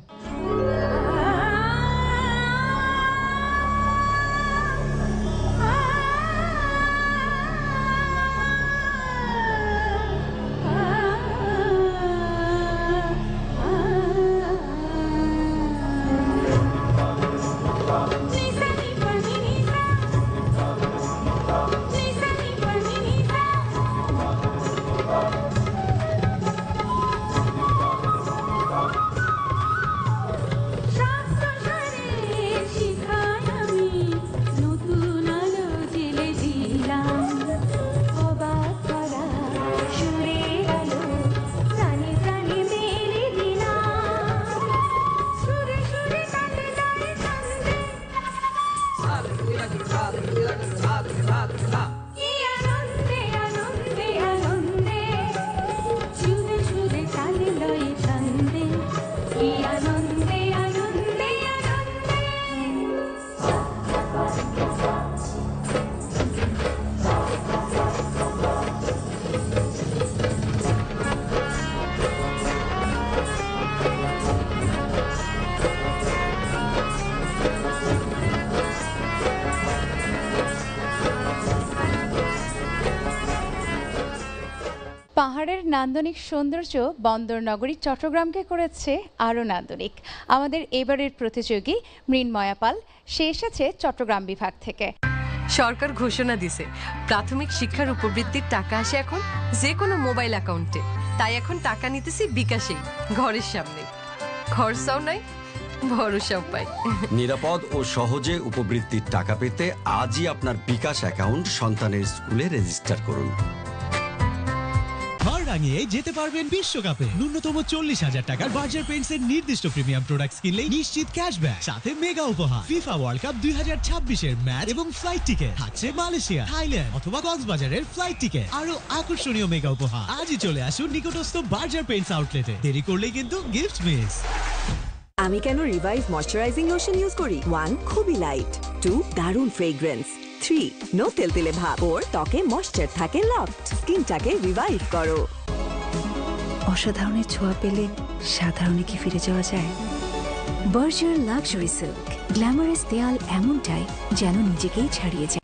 Speaker 5: পাহাড়ের নান্দনিক সৌন্দর্য বন্দর নগরী চট্টগ্রামকে করেছে আরও নান্দনিক। আমাদের এবারের প্রতিযোগী মৃন্ময়া পাল, সে এসেছে চট্টগ্রাম বিভাগ থেকে।
Speaker 1: সরকার ঘোষণা দিছে প্রাথমিক শিক্ষার উপবৃত্তির টাকা আসে এখন যে কোনো মোবাইল অ্যাকাউন্টে, তাই এখন টাকা নিতেছি বিকাশেই, ঘরের সামনে। খরচাও নাই, ভরসাও পাই।
Speaker 2: নিরাপদ ও সহজে উপবৃত্তির টাকা পেতে আজই আপনার বিকাশ অ্যাকাউন্ট সন্তানের স্কুলে রেজিস্টার করুন।
Speaker 4: ঘর রাঙিয়ে যেতে পারবেন বিশ্বকাপে। ন্যূনতম 40,000 টাকার বার্জার পেইন্টসের নির্দিষ্ট প্রিমিয়াম প্রোডাক্টস কিনলেই নিশ্চিত ক্যাশব্যাক, সাথে মেগা উপহার। ফিফা ওয়ার্ল্ড কাপ 2026-এর ম্যাচ এবং ফ্লাইট টিকেট থাকছে মালয়েশিয়া, থাইল্যান্ড অথবা কক্সবাজারের ফ্লাইট টিকেট। আরো আকর্ষণীয় মেগা উপহার। আজই চলে আসুন নিকটস্থ বার্জার পেইন্টস আউটলেটে, দেরি করলেই কিন্তু গিফট মিস।
Speaker 3: আমি কেন রিভাইভ ময়শ্চারাইজিং লোশন ইউজ করি? 1 খুবই লাইট, 2 দারুণ ফ্রেগ্রেন্স, 3 নো তেলতেলে ভাব, 4 ত্বকে ময়শ্চার থাকে লকড। স্কিনটাকে রিভাইভ করো।
Speaker 15: অসাধারণের ছোঁয়া পেলে সাধারণে কি ফিরে যাওয়া যায়? বার্জার লাক্সারি সিল্ক, গ্ল্যামারাস দেয়াল এমনটাই যেন নিজেকেই ছাড়িয়ে যায়।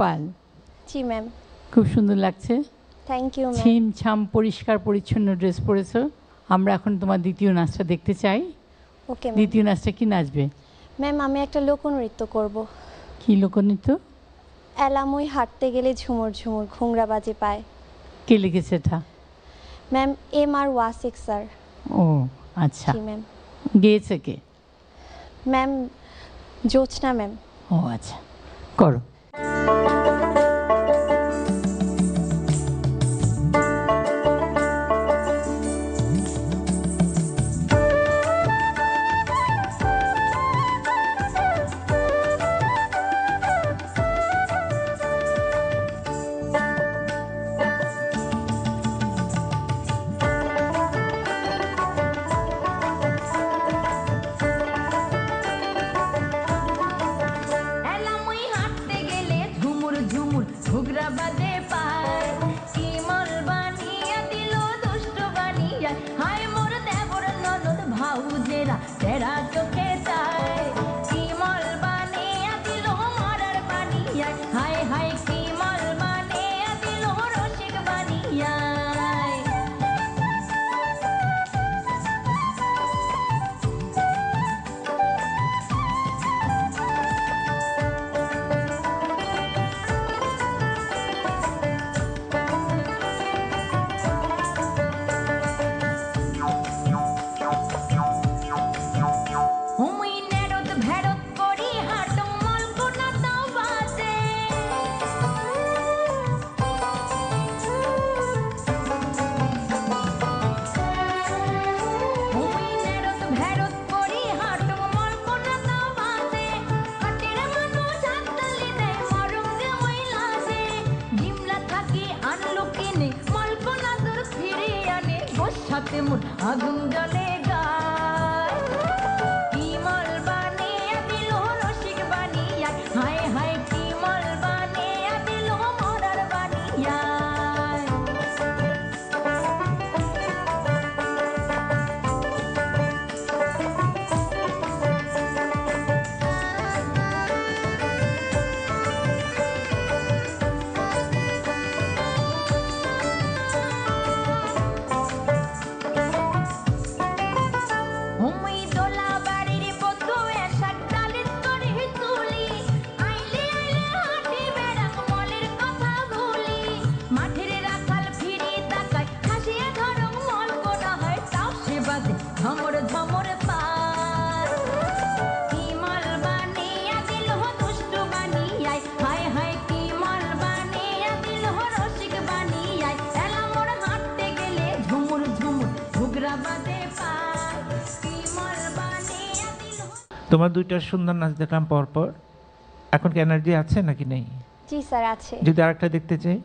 Speaker 7: পাল,
Speaker 19: জি ম্যাম।
Speaker 7: খুব সুন্দর লাগছে।
Speaker 19: Thank you ma'am.
Speaker 7: ছিম ছাম পরিষ্কার পরিচ্ছন্ন ড্রেস পরেছো। আমরা এখন তোমার দ্বিতীয় নাচটা দেখতে চাই।
Speaker 19: Okay ma'am.
Speaker 7: দ্বিতীয় নাচটা কি নাচবে?
Speaker 19: ম্যাম আমি একটা লোকনৃত্য করব।
Speaker 7: কি লোকনৃত্য?
Speaker 19: এলামুই হাঁটতে গেলে ঝুমুর ঝুমুর ঘুংরা বাজে পায়।
Speaker 7: কে লিখেছে এটা?
Speaker 19: Ma'am MR Wasiq sir.
Speaker 7: ও আচ্ছা।
Speaker 19: জি ম্যাম।
Speaker 7: গেয়েছে কে?
Speaker 19: ম্যাম জোৎস্না ম্যাম।
Speaker 7: ও আচ্ছা, করো।
Speaker 9: এলামুই হাঁটতে গেলে ঝুমুর ঝুমুর ঘুগরা বাজে পায়। শিমল বানিয়া দিল দুষ্ট বানিয়া, হায় মোর দেবর ননদ ভাউজেরা তেরা চোখে চায়। শিমল বানিয়া দিল মরার বানিয়া, হায় হায় শিমল বানিয়া দিল রসিক বানিয়া। হুমুই নেড়ত ভেড়ত করি হাঁটো মলকুনা তাও বাজে। হুমুই নেড়ত ভেড়ত করি হাঁটো মলকুনা তাও বাজে। হাটের মানুষ হাততালি দেয় মরঙ্গে ওই লাজে। ডিমলা থাকি আনলো কিনে মলকুনা দূর ফিরে আনে, গোসাতে মোর আগুন জ্বলে গায়। শিমল বানিয়া দিল রসিক বানিয়া, হায় হায় শিমল বানিয়া দিল মরার বানিয়া। হুমুই দোলা বাড়ির বধূ এসা ডালিত করে তুলি, আইলে আইলে হাঁটি বেড়াক মলের কথা ভুলি। মাঠের রাখাল ফিরি তাকায় হাসিয়ে ধরং মল কোনা হয়, তাও সে বাজে ঝমর ঝমর পায়। শিমল বানিয়া দিল দুষ্টু বানিয়ায়, হায় হায় শিমল বানিয়া দিল রসিক বানিয়ায়। এলা মোর হাঁটতে গেলে ঝুমুর ঝুমুর ঘুগরা বাজে পায়। শিমল বানিয়া দিল।
Speaker 8: তোমার দুইটা সুন্দর নাচ দেখলাম পরপর। এখন কি এনার্জি আছে নাকি নেই?
Speaker 19: জি স্যার আছে।
Speaker 8: যদি আরেকটা দেখতে চাই?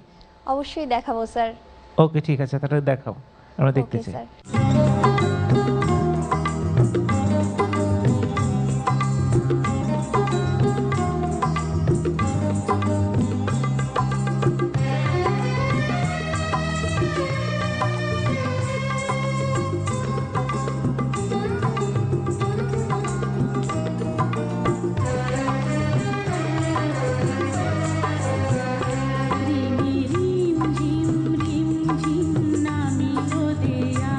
Speaker 19: অবশ্যই দেখাবো স্যার।
Speaker 8: ওকে ঠিক আছে, তাহলে দেখাও, আমরা দেখতে
Speaker 19: ওকে
Speaker 8: চাই।
Speaker 19: স্যার।
Speaker 9: রিমি রিম ঝিম রিম ঝিম নামিলো দেয়া।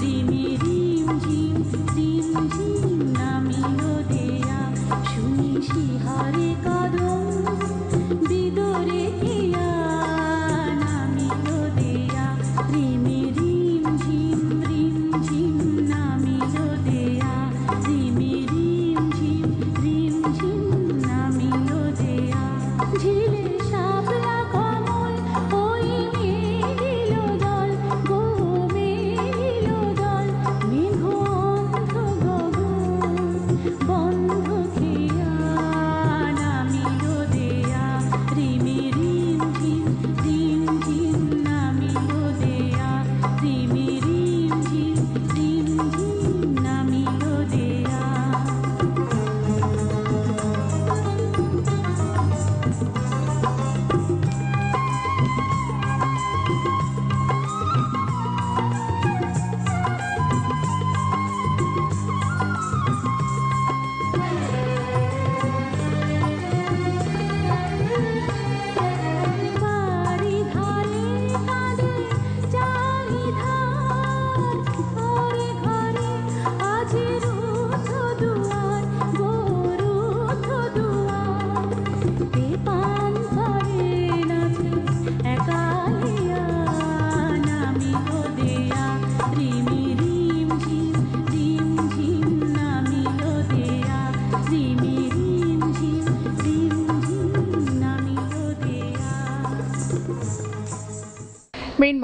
Speaker 9: রিমি রিম ঝিম রিম ঝিম নামিলো দেয়া। শুনি শিহারে কদম বিদরে হিয়া নামিলো দেয়া। রিমি রিম ঝিম নামিলো দেয়া। রিমি রিম ঝিম নামিলো দেয়া। ঝিলে শাপলা কমল ওই মেলিল দল, গো মেলিল দল। মেঘ অন্ধ গগন বন্ধ খেয়া নামিল দেয়া। রিমি রিম ঝিম নামিল দেয়া। রিমি রিম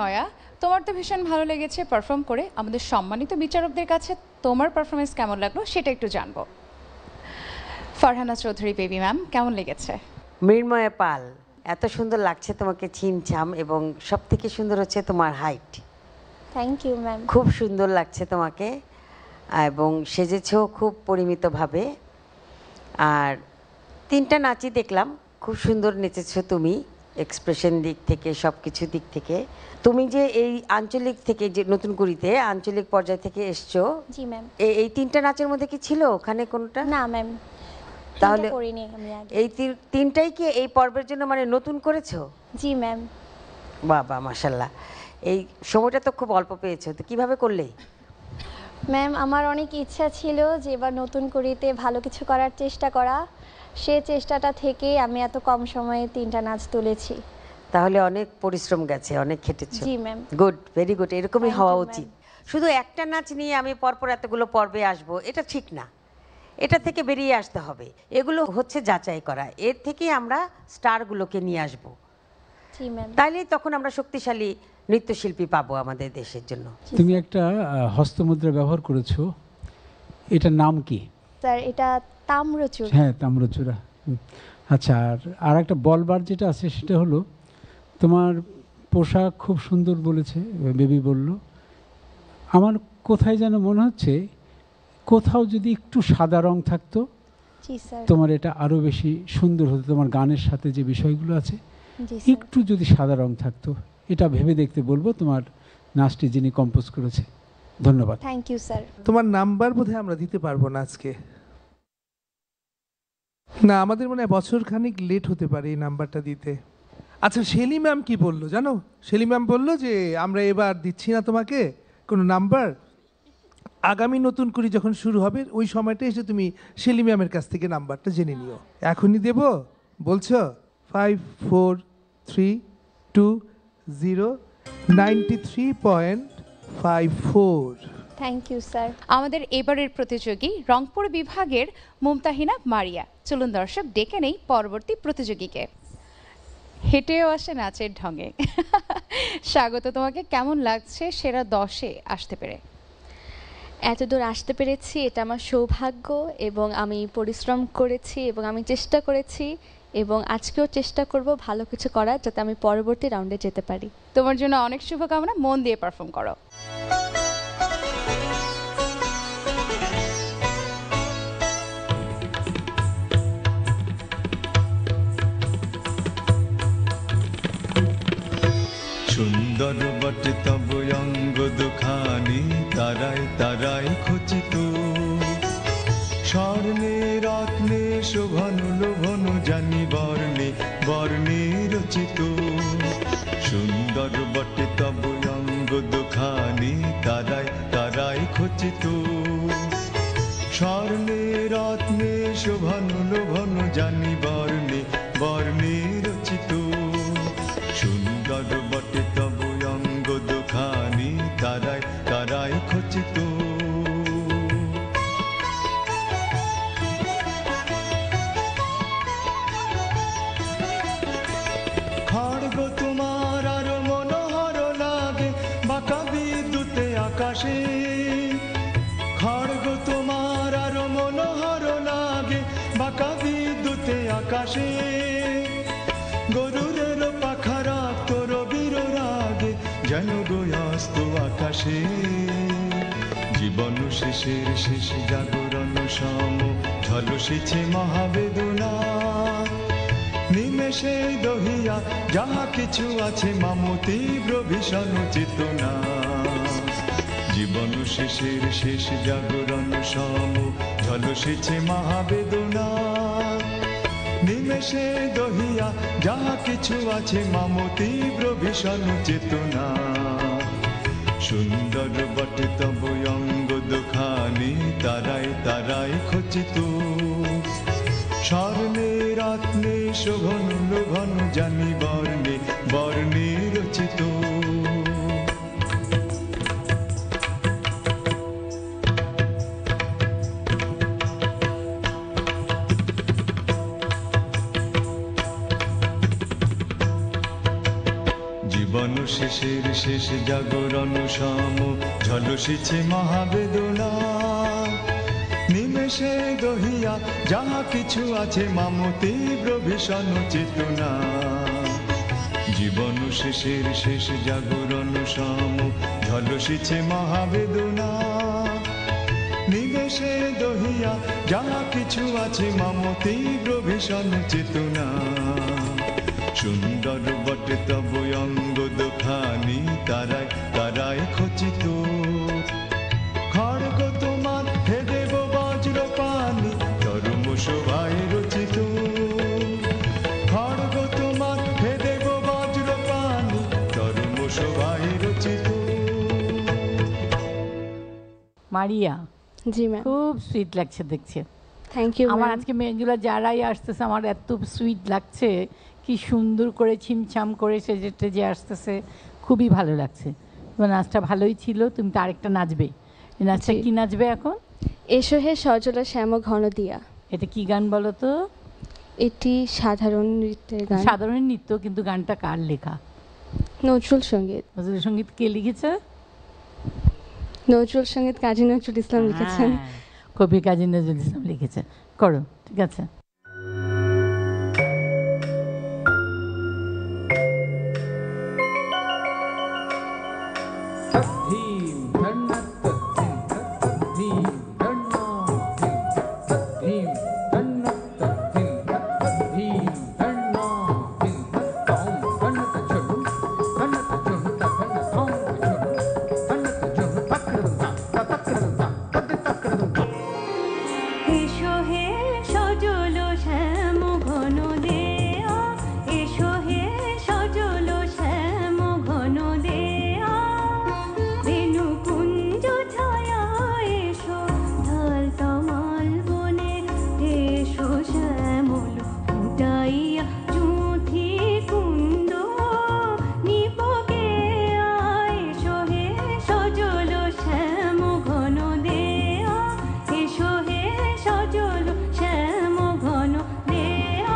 Speaker 5: মৃন্ময়া, তোমার তো ভীষণ ভালো লেগেছে পারফর্ম করে। আমাদের সম্মানিত বিচারকদের কাছে তোমার পারফরমেন্স কেমন লাগলো সেটা একটু জানবো। ফারহানা চৌধুরী বেবি ম্যাম, কেমন লেগেছে?
Speaker 12: মৃন্ময় পাল, এত সুন্দর লাগছে তোমাকে ছিমছাম, এবং সব থেকে সুন্দর হচ্ছে তোমার হাইট।
Speaker 19: Thank you ma'am.
Speaker 12: খুব সুন্দর লাগছে তোমাকে, এবং সেজেছেও খুব পরিমিতভাবে। আর তিনটা নাচই দেখলাম, খুব সুন্দর নেচেছো তুমি, এক্সপ্রেশন দিক থেকে, সব কিছু দিক থেকে। তুমি যে এই আঞ্চলিক থেকে, যে নতুন কুড়িতে আঞ্চলিক পর্যায় থেকে এসছো,
Speaker 19: জি ম্যাম।
Speaker 12: এই তিনটা নাচের মধ্যে কি ছিল ওখানে কোনটা?
Speaker 19: না ম্যাম,
Speaker 12: তাহলে
Speaker 19: করিনি আমি আগে।
Speaker 12: এই তিনটাই কি এই পর্বের জন্য মানে নতুন করেছো?
Speaker 19: জি ম্যাম।
Speaker 12: বাবা মাশাল্লাহ, এই সময়টা তো খুব অল্প পেয়েছো, তো কিভাবে করলে?
Speaker 19: ম্যাম, আমার অনেক ইচ্ছা ছিল যে এবার নতুন করিতে ভালো কিছু করার চেষ্টা করা। সে চেষ্টাটা থেকে আমি এত কম সময়ে তিনটা নাচ তুলেছি।
Speaker 12: তাহলে অনেক পরিশ্রম গেছে, অনেক খেটেছো।
Speaker 19: জি ম্যাম।
Speaker 12: গুড, ভেরি গুড, এরকমই হওয়া উচিত। শুধু একটা নাচ নিয়ে আমি পরপর এতগুলো পর্বে আসবো, এটা ঠিক না। এটা থেকে বেরিয়ে আসতে হবে। এগুলো হচ্ছে যাচাই করা, এর থেকে আমরা স্টারগুলোকে নিয়ে আসবো।
Speaker 19: জি ম্যাম।
Speaker 12: তাইলে তখন আমরা শক্তিশালী নৃত্যশিল্পী পাবো আমাদের দেশের জন্য।
Speaker 10: তুমি একটা হস্তমুদ্রা ব্যবহার করেছো, এটার নাম কি?
Speaker 19: স্যার, এটা তাম্রচূড়া।
Speaker 10: হ্যাঁ, তাম্রচূড়া। আচ্ছা, আর একটা বলবার যেটা আছে সেটা হলো তোমার পোশাক খুব সুন্দর বলেছে বেবি বলল। আমার কোথায় যেন মনে হচ্ছে কোথাও যদি একটু সাদা রং থাকতো
Speaker 19: জি স্যার।
Speaker 10: তোমার এটা আরও বেশি সুন্দর হতো। তোমার গানের সাথে যে বিষয়গুলো আছে
Speaker 19: জি স্যার।
Speaker 10: একটু যদি সাদা রং থাকতো, এটা ভেবে দেখতে বলবো তোমার নাচটি যিনি কম্পোজ করেছে। ধন্যবাদ।
Speaker 19: Thank you sir.
Speaker 14: তোমার নাম্বার বোধহয় আমরা দিতে পারবো না আজকে। না, আমাদের মনে হয় বছর খানিক লেট হতে পারে এই নাম্বারটা দিতে। আচ্ছা, শেলি ম্যাম কি বললো জানো? শেলি ম্যাম বললো যে আমরা এবার দিচ্ছি না তোমাকে কোনো নাম্বার, আগামী নতুন করে যখন শুরু হবে ওই সময়টা এসে তুমি শেলি ম্যামের কাছ থেকে নাম্বারটা জেনে নিও। এখনই দেব বলছো? 5 4 3 2 0 93.54।
Speaker 19: Thank you sir.
Speaker 5: আমাদের এবারের প্রতিযোগী রংপুর বিভাগের মুমতাহিনা মারিয়া। চলুন দর্শক ডেকে নেই পরবর্তী প্রতিযোগীকে। হেঁটেও আসে নাচের ঢঙে। স্বাগত তোমাকে, কেমন লাগছে সেরা 10-এ আসতে পেরে?
Speaker 20: এতদূর আসতে পেরেছি, এটা আমার সৌভাগ্য, এবং আমি পরিশ্রম করেছি এবং আমি চেষ্টা করেছি, এবং আজকেও চেষ্টা করব ভালো কিছু করার, যাতে আমি পরবর্তী রাউন্ডে যেতে পারি।
Speaker 5: তোমার জন্য অনেক শুভকামনা, মন দিয়ে পারফর্ম করো।
Speaker 21: সুন্দর বটে তব অঙ্গ দুখানি, তারাই তারাই খচিত, স্বর্ণে রত্নে শোভন লোভন জানি বর্ণে বর্ণে রচিত। সুন্দর বটে তব অঙ্গ দুখানি, তারাই তারাই খচিত, স্বর্ণে রত্নে শোভন লোভন জানি বর্ণে বর্ণে রচিত। সুন্দর বটে তব অঙ্গ দুখানি, তারাই তারাই খচিত। খড়গ তোমার আর মনোহর লাগে, বাঁকা বিদ্যুতে আকাশে। খড়গ তোমার আর মনোহর লাগে, বাঁকা বিদ্যুতে আকাশে। গরুরের পাখারা তোর বীর রাগে, যেন গয়াস্ত আকাশে। জীবন শেষের শেষ জাগরণ সম, ঝলসেছে মহাবেদনা। নিমেষে দহিয়া যাহা কিছু আছে মাম তীব্র ভীষণ চেতনা। জীবন শেষের শেষ জাগরণ সম, ঝলসেছে মহাবেদনা। নিমেষে দহিয়া যাহা কিছু আছে মাম তীব্র ভীষণ চেতনা। সুন্দর বটে তব অঙ্গ দুখানি, তারাই তারাই খচিত, স্বর্ণে রত্নে শোভন লোভন জানি বর্ণে বর্ণে রচিত। জীবন শেষের শেষ জাগরণ সম ঝলসিছে মহাবেদনা নিমেষে দহিয়া যাহা কিছু আছে মাম তীব্র ভীষণ চেতনা জীবন শেষের শেষ জাগরণ সম ঝলসিছে মহাবেদনা নিমেষে দহিয়া যাহা কিছু আছে মাম তীব্র ভীষণ চেতনা সুন্দর বটে তব অঙ্গ দুখানি তারায় তারায় খচিত খড়গ তোমার হে দেব বজ্র পানি ধর্ম শোভায় রচিত খড়গ তোমার হে দেব বজ্র পানি ধর্ম শোভায় রচিত।
Speaker 7: মারিয়া,
Speaker 20: জি ম্যাম,
Speaker 7: খুব সুইট লাগছে দেখছে।
Speaker 20: Thank you.
Speaker 7: আমার আজকে মেয়েগুলো যারাই আসতেছে আমার এত সুইট লাগছে, কি সুন্দর করে ছিমছাম করে সেজে টেজে আসতেছে, খুবই ভালো লাগছে। তোমার নাচটা ভালোই ছিল, তুমি তো আরেকটা নাচবে। এই নাচটা কি নাচবে এখন?
Speaker 20: এসো হে সজলা শ্যাম ঘন দিয়া।
Speaker 7: এটা কি গান বলো তো?
Speaker 20: এটি সাধারণ নৃত্যের গান।
Speaker 7: সাধারণ নৃত্য, কিন্তু গানটা কার লেখা?
Speaker 20: নজরুল সঙ্গীত।
Speaker 7: নজরুল সঙ্গীত কে লিখেছে?
Speaker 20: নজরুল সঙ্গীত কাজী নজরুল ইসলাম লিখেছেন।
Speaker 7: কবি কাজী নজরুল ইসলাম লিখেছে। করো, ঠিক আছে।
Speaker 9: এসো হে সজল শ্যাম ঘন দেয়া, এসো হে সজল শ্যাম ঘন দেয়া, বেনু কুঞ্জ ছায়া এসো ঢাল তমাল বনে, এসো শ্যামল ফুটাইয়া চুঁথি কুন্দ নিপকে, এসো হে সজল শ্যাম ঘন দেয়া, এসো হে সজল শ্যাম ঘন দেয়া।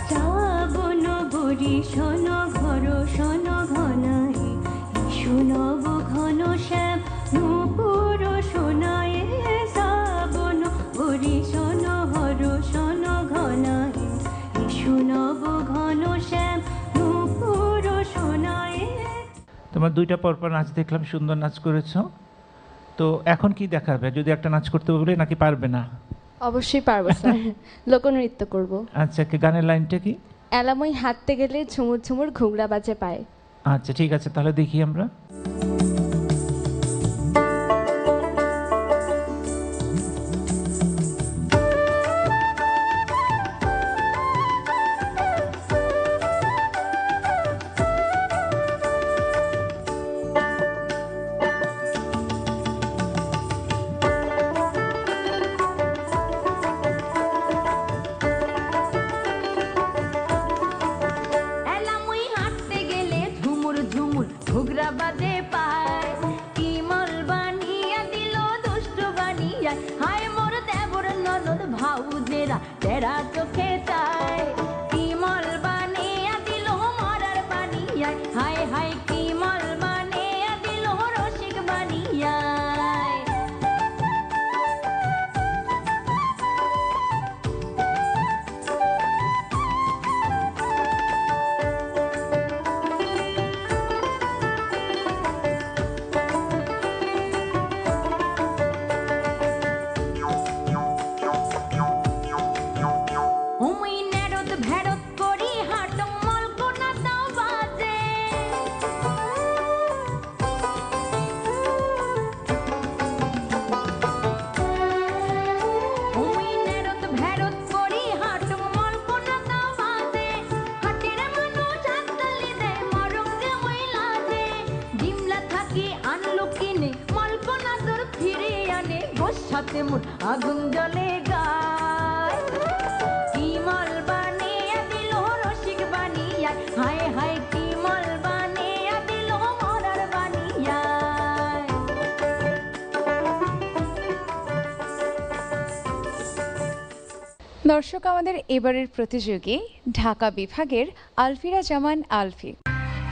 Speaker 9: শ্রাবণ বরিশন ঘর শন ঘনায়, সুনব ঘন শ্যাম নূপুর সোনায়, শ্রাবণ বরিশন হর শন ঘনায়, সুনব ঘন শ্যাম নূপুর সোনায়।
Speaker 8: তোমার দুইটা পরপর নাচ দেখলাম, সুন্দর নাচ করেছো। তো এখন কি দেখাবে? যদি একটা নাচ করতে বলে নাকি পারবে না?
Speaker 20: অবশ্যই পারবো স্যার, লোকনৃত্য করব।
Speaker 8: আচ্ছা, কি গানের লাইনটা কি?
Speaker 20: এলামই হাঁটতে গেলে ঝুমুর ঝুমুর ঘুংরা বাজে পায়।
Speaker 8: আচ্ছা ঠিক আছে, তাহলে দেখি আমরা।
Speaker 9: এলামুই হাঁটতে গেলে ঝুমুর ঝুমুর ঘুগরা বাজে পায়, কি মল বানিয়া দিল দুষ্ট বানিয়া, হায় মোর দেবর ননদ ভাউজেরা তেরা চোখে চায়, কি মল বানিয়া দিল মরার বানিয়া, হায় হায় কি মল বানিয়া দিল রসিক বানিয়া। হুমুই নেরত ভেরত করি হাট মলকোনা দাও বাজে, হুমুই নেরত ভেরত করি হাট মলকোনা দাও বাজে, হাটের মানুষ হাততালি দেয় মরঙ্গে ওই লাজে, ডিমলা থাকি আনলো কিনে মলকোনা তোর ফিরে আনে, গোসাতে মোর আগুন জ্বলে গায়, কি মল বানিয়া দিল রসিক বানিয়া, হায় হায় কি মল বানিয়া দিল মরার বানিয়া।
Speaker 5: দর্শক, আমাদের এবারের প্রতিযোগী ঢাকা বিভাগের আলফিরা জামান আলফি।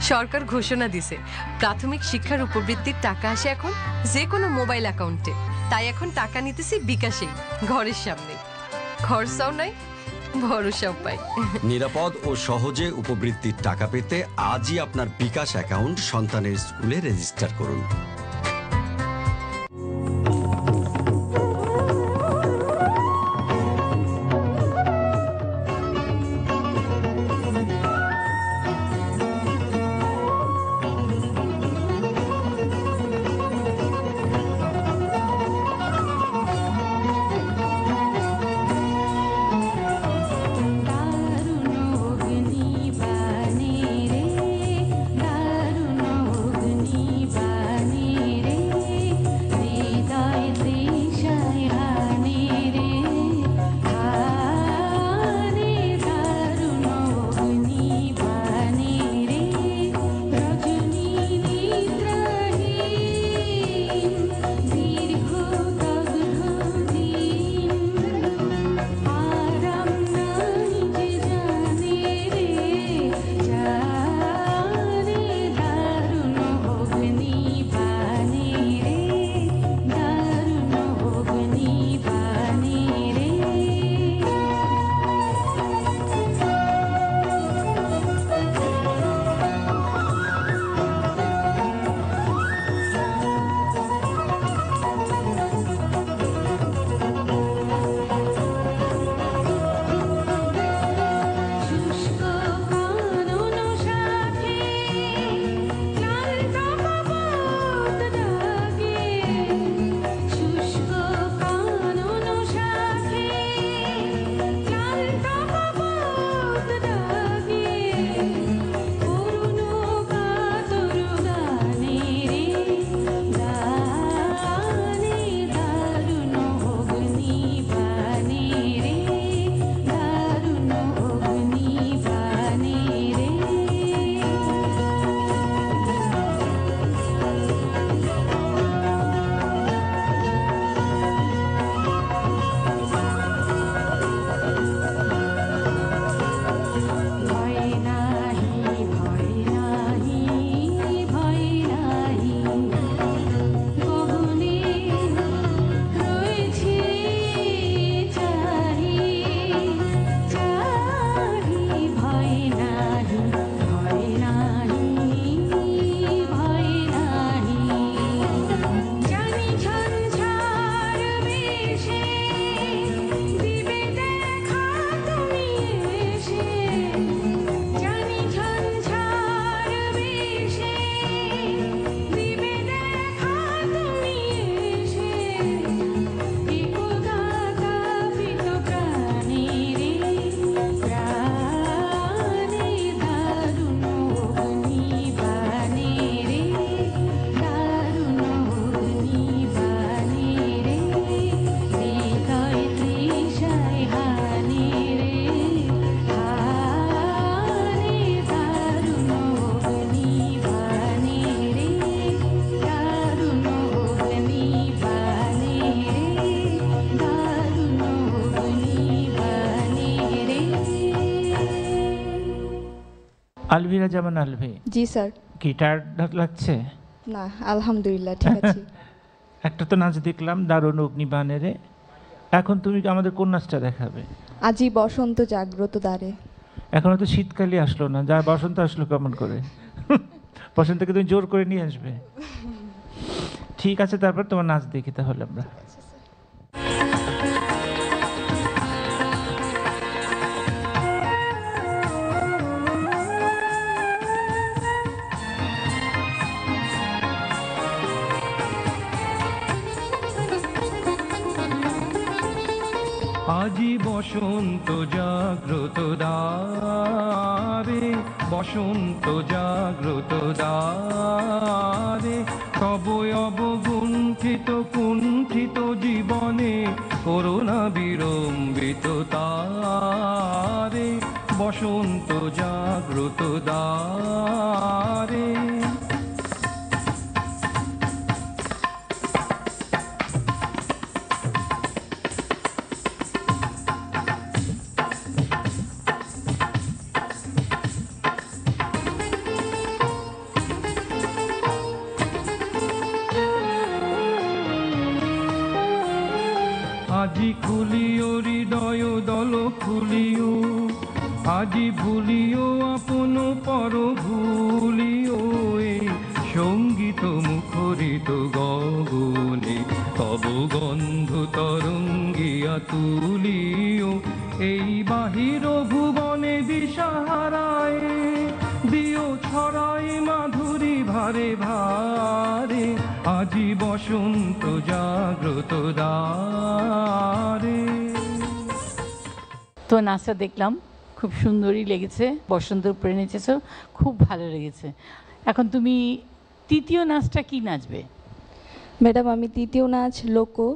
Speaker 1: সরকার ঘোষণা দিছে প্রাথমিক শিক্ষার উপবৃত্তির টাকা আসে এখন যে কোনো মোবাইল অ্যাকাউন্টে। তাই এখন টাকা নিতেছি বিকাশেই, ঘরের সামনে। খরচাও নাই, ভরসাও পাই।
Speaker 2: নিরাপদ ও সহজে উপবৃত্তির টাকা পেতে আজই আপনার বিকাশ অ্যাকাউন্ট সন্তানের স্কুলে রেজিস্টার করুন।
Speaker 8: আলভিরা জামান আলভি।
Speaker 17: জি স্যার।
Speaker 8: কি টায়ার্ড লাগছে?
Speaker 17: না, আলহামদুলিল্লাহ ঠিক আছে।
Speaker 8: একটা তো নাচ দেখলাম, দারুণ অগ্নিবাণে রে। এখন তুমি আমাদের কোন নাচটা দেখাবে?
Speaker 17: আজি বসন্ত জাগ্রত দ্বারে।
Speaker 8: এখনো তো শীতকালই আসলো না, যা বসন্ত আসলো কেমন করে? বসন্তকে তুমি জোর করে নিয়ে আসবে। ঠিক আছে, তারপর তোমার নাচ দেখি তাহলে আমরা।
Speaker 21: আজি বসন্ত জাগ্রত দ্বারে, বসন্ত জাগ্রত দ্বারে, তব অবগুণ্ঠিত কুণ্ঠিত জীবনে করোনা বিড়ম্বিত তারে, বসন্ত জাগ্রত দ্বারে।
Speaker 18: আজি খুলিও হৃদয় দল খুলিও, আজি ভুলিও আপন পর ভুলিও, এই সঙ্গীত মুখরিত গগনে তব গন্ধ তরঙ্গিয়া তুলিও, এই বাহির ভুবনে দিশাহারায় দিও ছড়াই মাধুরী ভারে ভারে, আজি বসন্ত জাগ্রত দ্বারে।
Speaker 7: তো নাচটা দেখলাম, খুব সুন্দরই লেগেছে, বসন্ত উপরে নেচেছো, খুব ভালো লেগেছে। এখন তুমি তৃতীয় নাচটা কি নাচবে?
Speaker 17: ম্যাডাম আমি তৃতীয় নাচ লোকো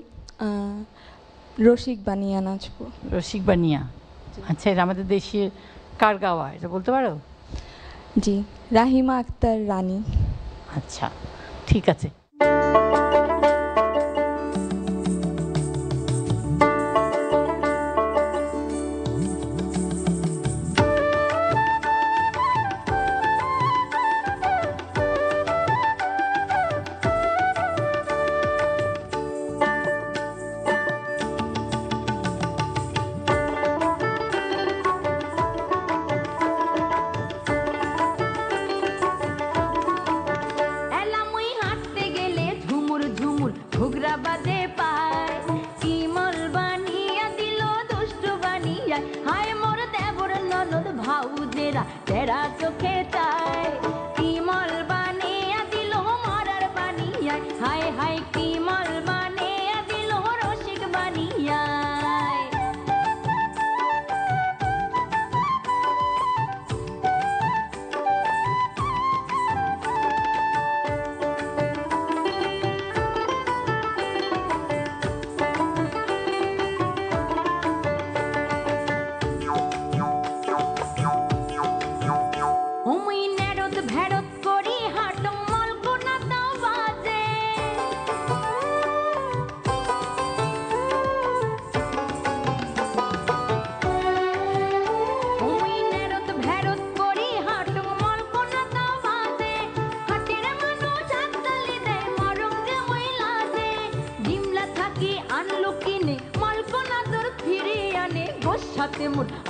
Speaker 17: রসিক বানিয়া নাচবো।
Speaker 7: রসিক বানিয়া, আচ্ছা, এটা আমাদের দেশের কার গাওয়া, এটা বলতে পারো?
Speaker 17: জি, রাহিমা আক্তার রানী।
Speaker 7: আচ্ছা, ঠিক আছে।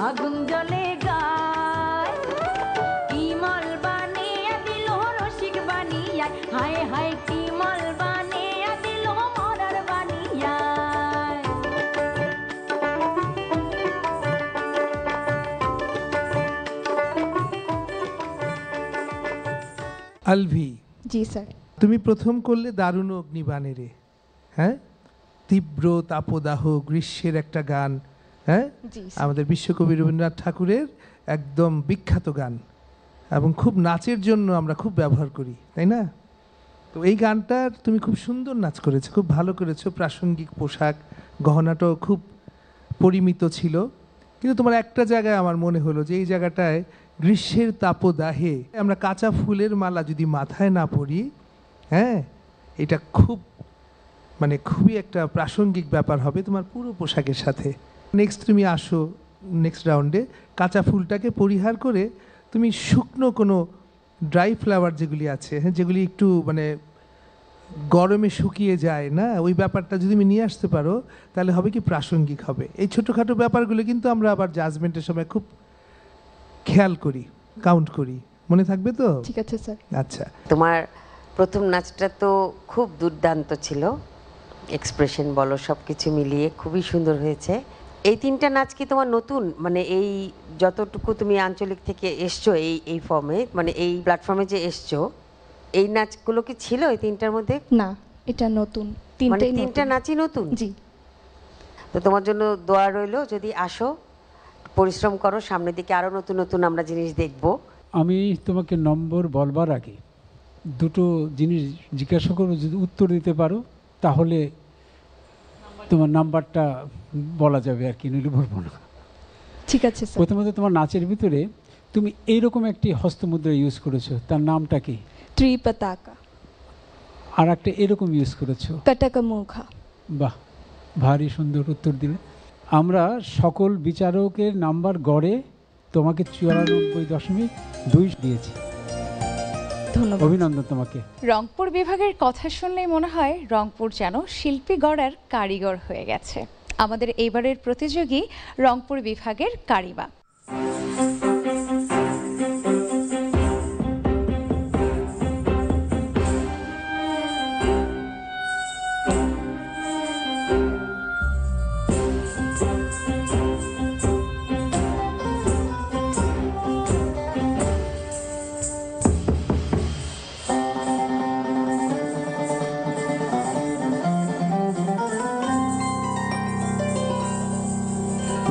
Speaker 9: আগুন জ্বলে গায়, কি মল বানিয়া দিল রসিক বানিয়া, হায় হায় কি মল বানিয়া দিল মরার বানিয়া।
Speaker 14: আলভি,
Speaker 17: জি স্যার।
Speaker 14: তুমি প্রথম করলে দারুণ অগ্নিবাণীরে, হ্যাঁ, তীব্র তাপদাহ গ্রীষ্মের একটা গান, হ্যাঁ, আমাদের বিশ্বকবি রবীন্দ্রনাথ ঠাকুরের একদম বিখ্যাত গান, এবং খুব নাচের জন্য আমরা খুব ব্যবহার করি, তাই না? তো এই গানটার তুমি খুব সুন্দর নাচ করেছো, খুব ভালো করেছো, প্রাসঙ্গিক পোশাক গহনাটাও খুব পরিমিত ছিল। কিন্তু তোমার একটা জায়গায় আমার মনে হলো যে এই জায়গাটায় গ্রীষ্মের তাপদাহে আমরা কাঁচা ফুলের মালা যদি মাথায় না পরি, হ্যাঁ, এটা খুব মানে খুবই একটা প্রাসঙ্গিক ব্যাপার হবে তোমার পুরো পোশাকের সাথে। নেক্সট তুমি আসো নেক্সট রাউন্ডে, কাঁচা ফুলটাকে পরিহার করে তুমি শুকনো কোনো ড্রাই ফ্লাওয়ার যেগুলি আছে, হ্যাঁ, যেগুলি একটু মানে গরমে শুকিয়ে যায় না, ওই ব্যাপারটা যদি তুমি নিয়ে আসতে পারো তাহলে হবে কি প্রাসঙ্গিক হবে। এই ছোটোখাটো ব্যাপারগুলো কিন্তু আমরা আবার জাজমেন্টের সময় খুব খেয়াল করি, কাউন্ট করি, মনে থাকবে তো?
Speaker 17: ঠিক আছে স্যার।
Speaker 14: আচ্ছা,
Speaker 12: তোমার প্রথম নাচটা তো খুব দুর্দান্ত ছিল, এক্সপ্রেশন বলো সব কিছু মিলিয়ে খুবই সুন্দর হয়েছে। এই তিনটা নাচ কি তোমার নতুন, মানে এই যতটুকু তুমি আঞ্চলিক থেকে এসছো এই ফর্মে, মানে এই প্ল্যাটফর্মে যে এসছো, এই নাচগুলো কি ছিল এই তিনটার মধ্যে?
Speaker 17: না, এটা নতুন,
Speaker 12: মানে তিনটা নাচই নতুন।
Speaker 17: জি।
Speaker 12: তো তোমার জন্য দোয়া রইলো, যদি আসো পরিশ্রম করো, সামনের দিকে আরো নতুন নতুন আমরা জিনিস দেখবো।
Speaker 10: আমি তোমাকে নম্বর বলবার আগে দুটো জিনিস জিজ্ঞাসা করবো, যদি উত্তর দিতে পারো তাহলে তোমার নাম্বারটা বলা যাবে আর কি, নইলে বলবো না।
Speaker 17: ঠিক আছে স্যার।
Speaker 10: প্রথমত তোমার নাচের ভিতরে তুমি এইরকম একটি হস্তমুদ্রা ইউজ করেছো, তার নামটা কি?
Speaker 17: ত্রিপতাকা।
Speaker 10: আর একটা এরকম ইউজ করেছো,
Speaker 17: কটক মুখা।
Speaker 10: বাহ, ভারী সুন্দর উত্তর দিলে। আমরা সকল বিচারকের নাম্বার গড়ে তোমাকে 94.2 দিয়েছি।
Speaker 17: ধন্যবাদ,
Speaker 10: অভিনন্দন তোমাকে।
Speaker 5: রংপুর বিভাগের কথা শুনলেই মনে হয় রংপুর যেন শিল্পী গড়ার কারিগর হয়ে গেছে। আমাদের এবারের প্রতিযোগী রংপুর বিভাগের কারিমা।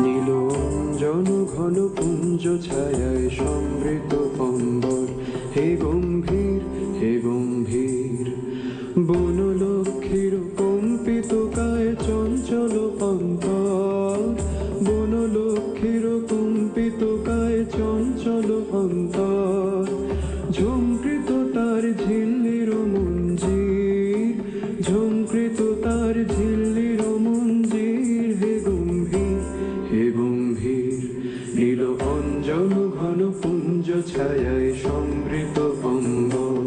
Speaker 21: নীলঞ্জন ঘন পুঞ্জ ছায়ায় সমৃত অম্বর, হে গম্ভীর হে গম্ভীর। বনলক্ষ্মীর কম্পিত কায় চঞ্চল অন্তর, বনলক্ষ্মীর কম্পিত কায় চঞ্চল অন্তর। ঝঙ্কৃত তার ঝিল্লির মঞ্জির, ঝঙ্কৃত তার ঝিল্লির মঞ্জির। হে গম্ভীর হে গম্ভীর। নীল অঞ্জন ঘন পুঞ্জ ছায়ায় সমৃত অম্বর।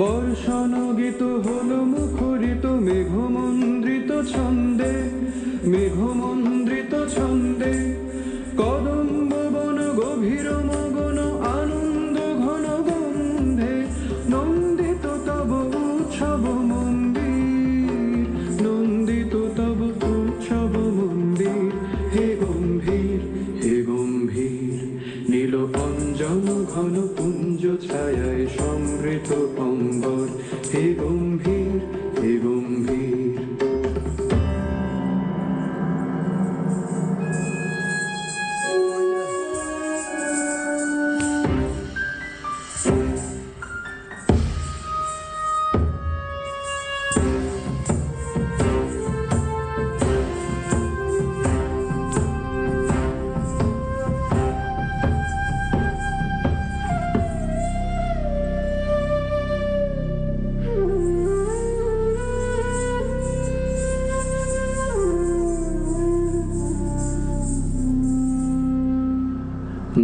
Speaker 21: বর্ষণ গীত হল মুখরিত মেঘমন্দ্রিত ছন্দে, মেঘমন্দ্রিত ছন্দে। কদম্ব বন গভীর মগন আনন্দ ঘন গন্ধে। নন্দিত তব উৎসব মন্দির, নন্দিত তব উৎসব মন্দির। হে গম্ভীর হে গম্ভীর। নীল অঞ্জন ঘন পুঞ্জ ছায়ায় সমৃত অম্বর। হে গম্ভীর হে গম্ভীর।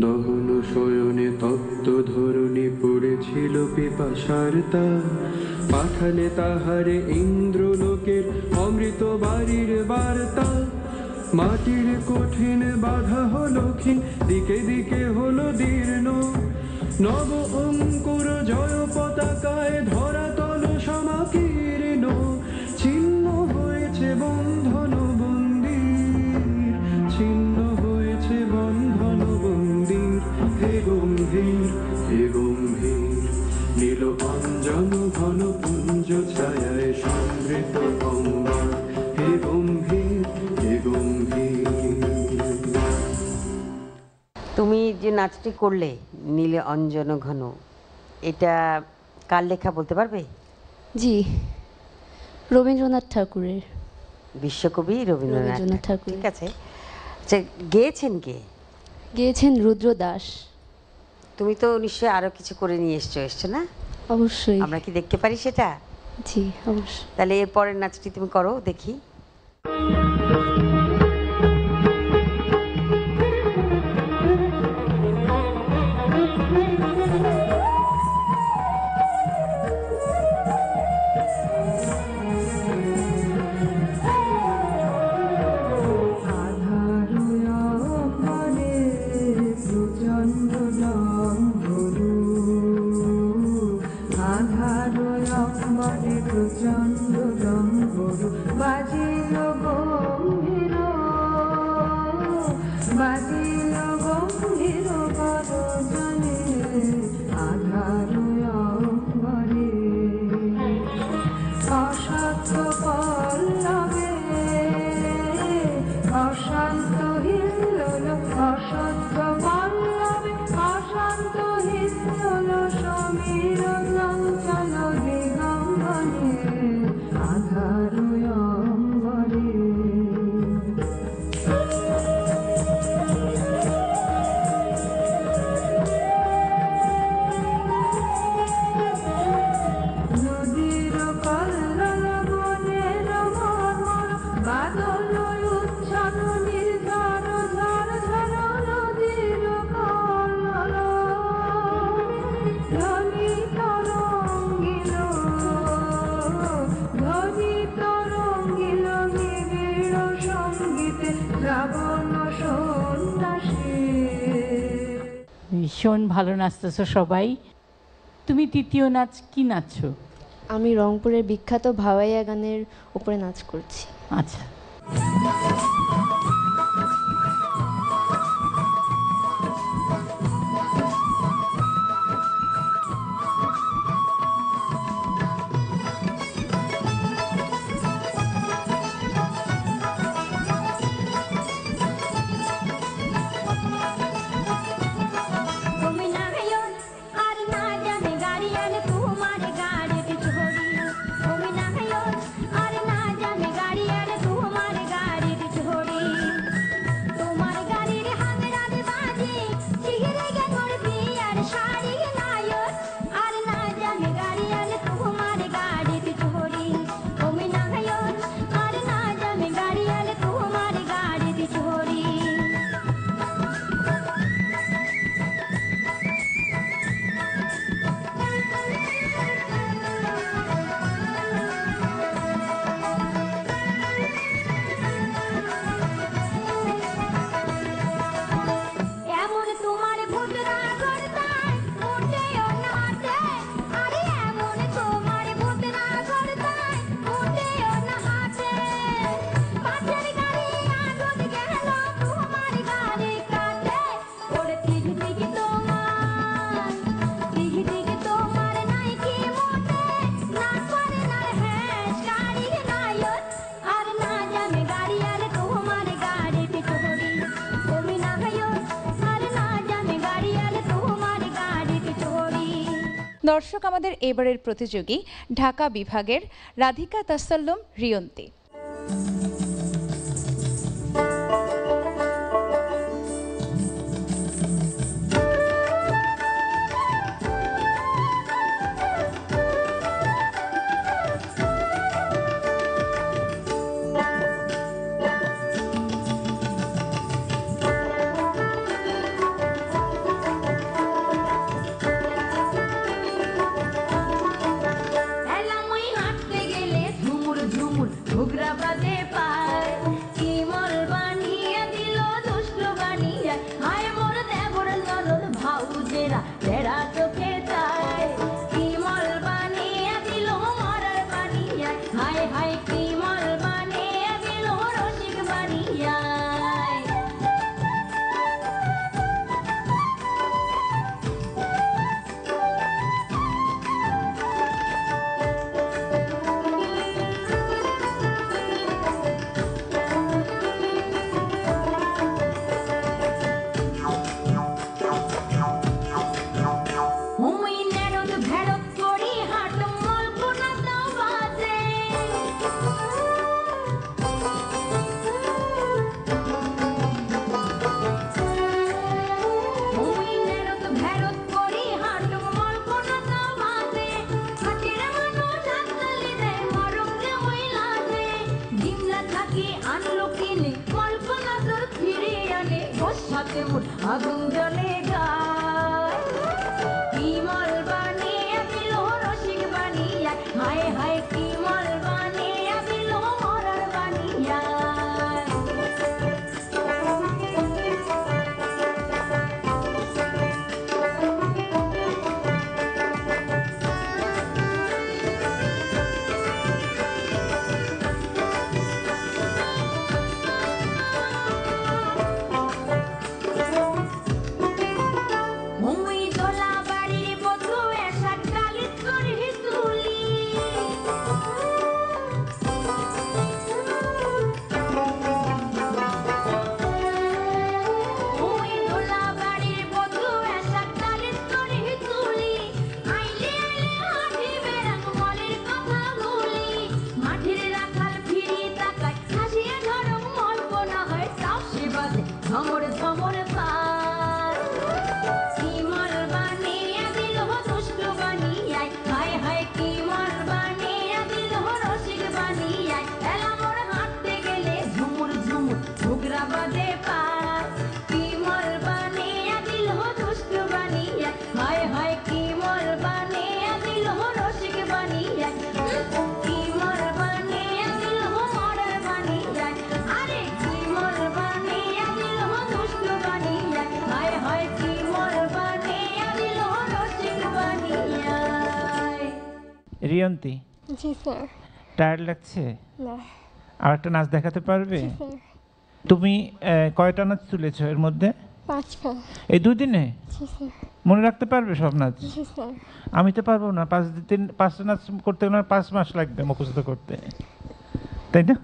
Speaker 21: দহন শয়নে তপ্ত ধরণী পড়েছিল পিপাসার তার। পাঠালে তাহারে ইন্দ্রলোকের অমৃত বাড়ির বার্তা। মাটির কঠিন বাধা হলো ক্ষীণ, দিকে দিকে হলো দীর্ণ। নব অঙ্কুর জয় পতাকায় ধরাতল সমাকীর্ণ। ছিন্ন হয়েছে বন্ধন বন্দির, ছিন্ন হয়েছে বন্ধন বন্দির। হে গম্ভীর হে গম্ভীর। নীল অঞ্জন ঘন পুঞ্জ ছায়ায় সমৃত অম্বর। হে গম্ভীর হে গম্ভীর।
Speaker 12: তুমি যে নাচটি করলে নীলে অঞ্জন ঘন, এটা কার লেখা বলতে পারবে?
Speaker 20: জি, রবীন্দ্রনাথ ঠাকুরের।
Speaker 12: বিশ্বকবি রবীন্দ্রনাথ
Speaker 20: ঠাকুর।
Speaker 12: ঠিক আছে। আচ্ছা, গেয়েছেন কে?
Speaker 20: গেয়েছেন রুদ্র দাস।
Speaker 12: তুমি তো নিশ্চয়ই আরো কিছু করে নিয়ে এসছো না?
Speaker 20: অবশ্যই।
Speaker 12: আমরা কি দেখতে পারি সেটা?
Speaker 20: জি অবশ্যই।
Speaker 12: তাহলে এর পরের নাচটি তুমি করো দেখি।
Speaker 9: নদীর কল্লোল
Speaker 7: ভীষণ ভালো নাচতেছো সবাই। তুমি তৃতীয় নাচ কি নাচছো?
Speaker 17: আমি রংপুরের বিখ্যাত ভাওয়াইয়া গানের উপরে নাচ করছি।
Speaker 7: আচ্ছা।
Speaker 9: তুমি না গায়ন আর না জানে গাড়িয়ান তোমার গাড়িতে চড়ি তুমি না গায়ন আর না জানে গাড়িয়ান তোমার গাড়িতে চড়ি তোমার গাড়ির হাঙ্গরাতে বাজে চিহিরে গে ধরতি আর শাড়ি নায়ন আর না জানে গাড়িয়ান তোমার গাড়িতে চড়ি তুমি না গায়ন আর না জানে গাড়িয়ান তোমার গাড়িতে চড়ি এমন তোমার ভূতরা করতায় মোটেও না হাতে আরে এমন তোমার ভূতরা করতায় মোটেও না হাতে পাশের গাড়ি আগুন গেল তোমার গাড়ি কাটে ওরে দিক দিকে তোমার নাই কি মোটে না করে না হ্যাঁ গাড়ি নায়ন আর না জানে গাড়ি আর তোমার গাড়িতে চড়ি তুমি না গায়ন আর না জানে গাড়ি আর তোমার গাড়িতে চড়ি।
Speaker 5: দর্শক, আমাদের এবারের প্রতিযোগী ঢাকা বিভাগের রাধিকা তাসাল্লুম রিয়ন্তি।
Speaker 9: এলাম ওই হাঁটতে গেলে ঝুমুর ঝুমুর ঘুঘরা বাজে পায় কি মল বানিয়ে দিল দুষ্ট বানিয়ে হায় মোর দেবর ননদ ভাউজেরা তেরা চোখে চায় কি মল বানিয়ে দিল মরার বানিয়ে হায় হায় কি মল বানিয়ে দিল রসিক বানিয়ে হুই নেরদ ভেড়ত করি হাট মল কোনা দাও বাজে হুই নেরদ ভেড়ত করি হাট মল কোনা দাও বাজে হাটের মানুষ হাততালি দেয় মরম যে ওই লাজে ডিমলা থাকি আনলো কিনে মল কোনা তোর ফিরে আনে গোসাতে মোর আগুন জ্বলে গায় কি মল বানিয়ে দিল রসিক বানিয়ে হায় হায় কি মল বানিয়ে দিল মরার বানিয়ে হুই দোলা বাড়ির বধূ এসা কালিত করি তুলি হুই দোলা বাড়ির বধূ এসা কালিত করি তুলি আইলে আইলে হাঁটি বেড়াক মলের কথা ভুলি মাটির রাখাল ফিরি তাকায় হাসিয়ে ধরম মল কোনা হয় তাও সে বাজে ঝমর ঝমর পায় কি মল বানিয়ে দিল দুষ্ট বানিয়ে হায় হায় কি মল বানিয়ে দিল রসিক বানিয়ে এলা মোর হাঁটতে গেলে ঝুমুর ঝুমুর ঘুঘরা বাজে পায় কি মল বানিয়ে দিল দুষ্ট বানিয়ে হায় হায় কি মল বানিয়ে দিল রসিক বানিয়ে কি মল বানিয়ে দিল মরার বানিয়ে আরে কি মল বানিয়ে দিল দুষ্ট বানিয়ে হায় হায় কি মল বানিয়ে
Speaker 8: রিয়ন্তি,
Speaker 16: জি স্যার।
Speaker 8: টায়ার্ড লাগছে?
Speaker 16: না।
Speaker 8: আর একটা নাচ দেখাতে পারবে?
Speaker 16: জি স্যার।
Speaker 8: তুমি কয়টা নাচ তুলেছ এর মধ্যে?
Speaker 16: 5টা।
Speaker 8: এই 2 দিনে?
Speaker 16: জি স্যার।
Speaker 8: মনে রাখতে পারবে সব নাচ?
Speaker 16: জি স্যার।
Speaker 8: আমি তো পারবো না, 5টা নাচ করতে গেলে 5 মাস লাগবে মুখস্থ করতে, তাই না?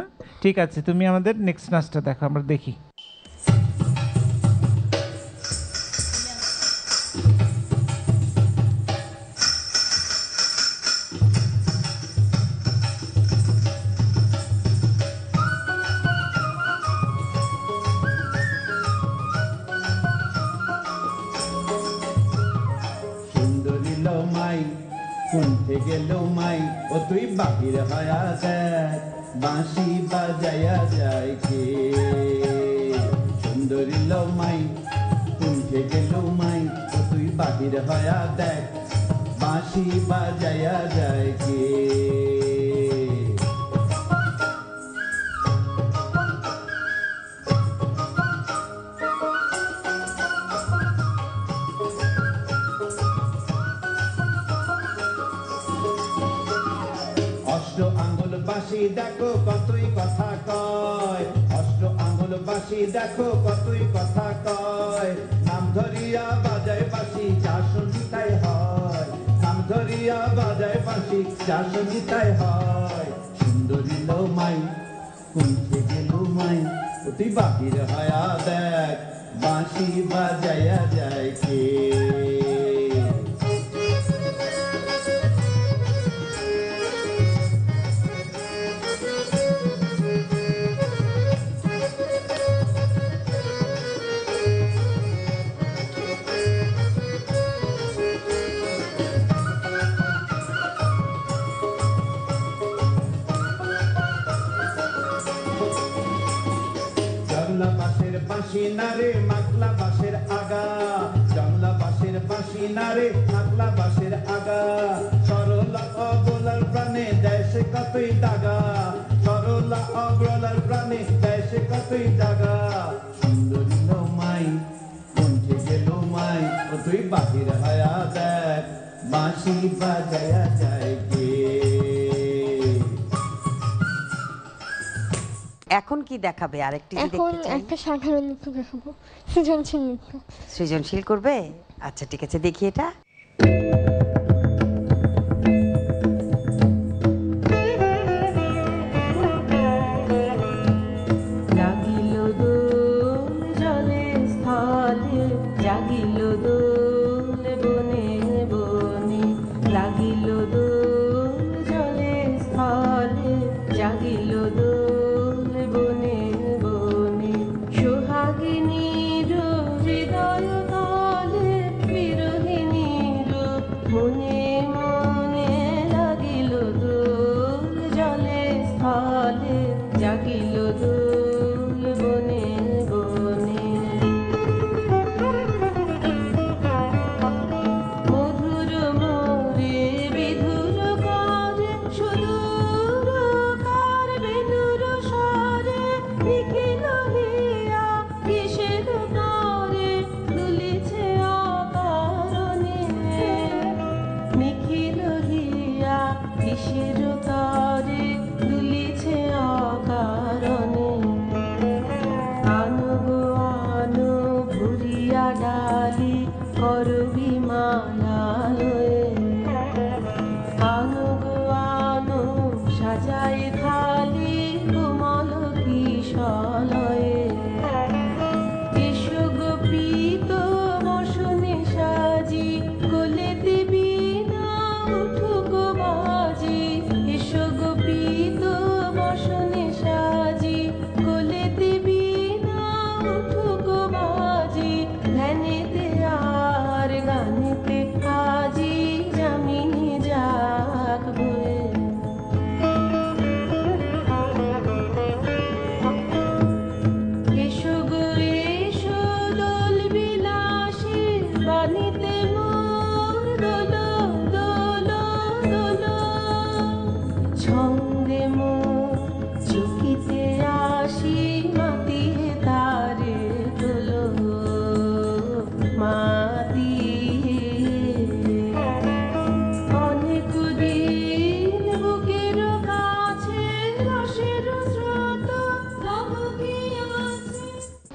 Speaker 8: ঠিক আছে, তুমি আমাদের নেক্সট নাচটা দেখো, আমরা দেখি।
Speaker 22: সুন্দরী লো মাই কুণ্ঠে গেল মাই, ও তুই বাহির হয়া দেখ বাঁশি বাজায়া যায় কে। সুন্দরী লো মাই কুণ্ঠে গেল মাই, ও তুই বাহির হয়া দেখ বাঁশি বাজায়া যায় কে। অষ্ট আঙ্গুল বাঁশি দেখো কতই কথা কয়, অষ্ট আঙ্গুল বাঁশি দেখো কতই কথা কয়। নাম ধরিয়া বাজায় বাঁশি যা শুনি তাই হয়, নাম ধরিয়া বাজায় বাঁশি যা শুনি তাই হয়। সুন্দরী লো মাই কুণ্ঠে গেল মাই, ও তুই বাহির হয়া দেখ বাঁশি বাজায়া যায় কে। জংলা বাঁশের বাঁশি নারে মাকলা বাঁশের আগা, জংলা বাঁশের বাঁশি নারে মাকলা বাঁশের আগা। সরলা অবলার প্রাণে দেশে কতই দাগা, সরলা অবলার প্রাণে দেশে কতই দাগা। সুন্দরী লো মাই কুণ্ঠে গেল মাই, ও তুই বাহির হয়া দেখ বাঁশি বাজায়া যায় কে।
Speaker 12: এখন কি দেখাবে? আরেকটি যদি
Speaker 16: এখন
Speaker 12: দেখতে চাই।
Speaker 16: একটা সাধারণ নৃত্য দেখাবো, সৃজনশীল নৃত্য।
Speaker 12: সৃজনশীল করবে? আচ্ছা ঠিক আছে, দেখি এটা।
Speaker 23: লাগিল দোল জলে স্থলে, জাগিল দোল বনে বনে। লাগিল দোল জলে স্থলে, জাগিল দোল বনে বনে। সোহাগিনীর হৃদয় তলে, বিরহিণীর মনে মনে। লাগিল দোল জলে স্থলে, জাগিল দোল বনে বনে। মধুর মোরে বিধুর কারে, সুদূর কার বিধুর স্বরে। নিখিল হিয়া কিসের তরে, দুলিছে অকারণে। নিখিল হিয়া কিসের তরে, দুলিছে অকারণে। আনু গো আনু ভুরিয়া ডালি, করবি মালালয়ে। আনু গো আনু সাজাই থালি, কোমল কিশলয়ে। এসো গো প্রীত বসনে সাজি, কোলে দিবি না উঠুক বাজি।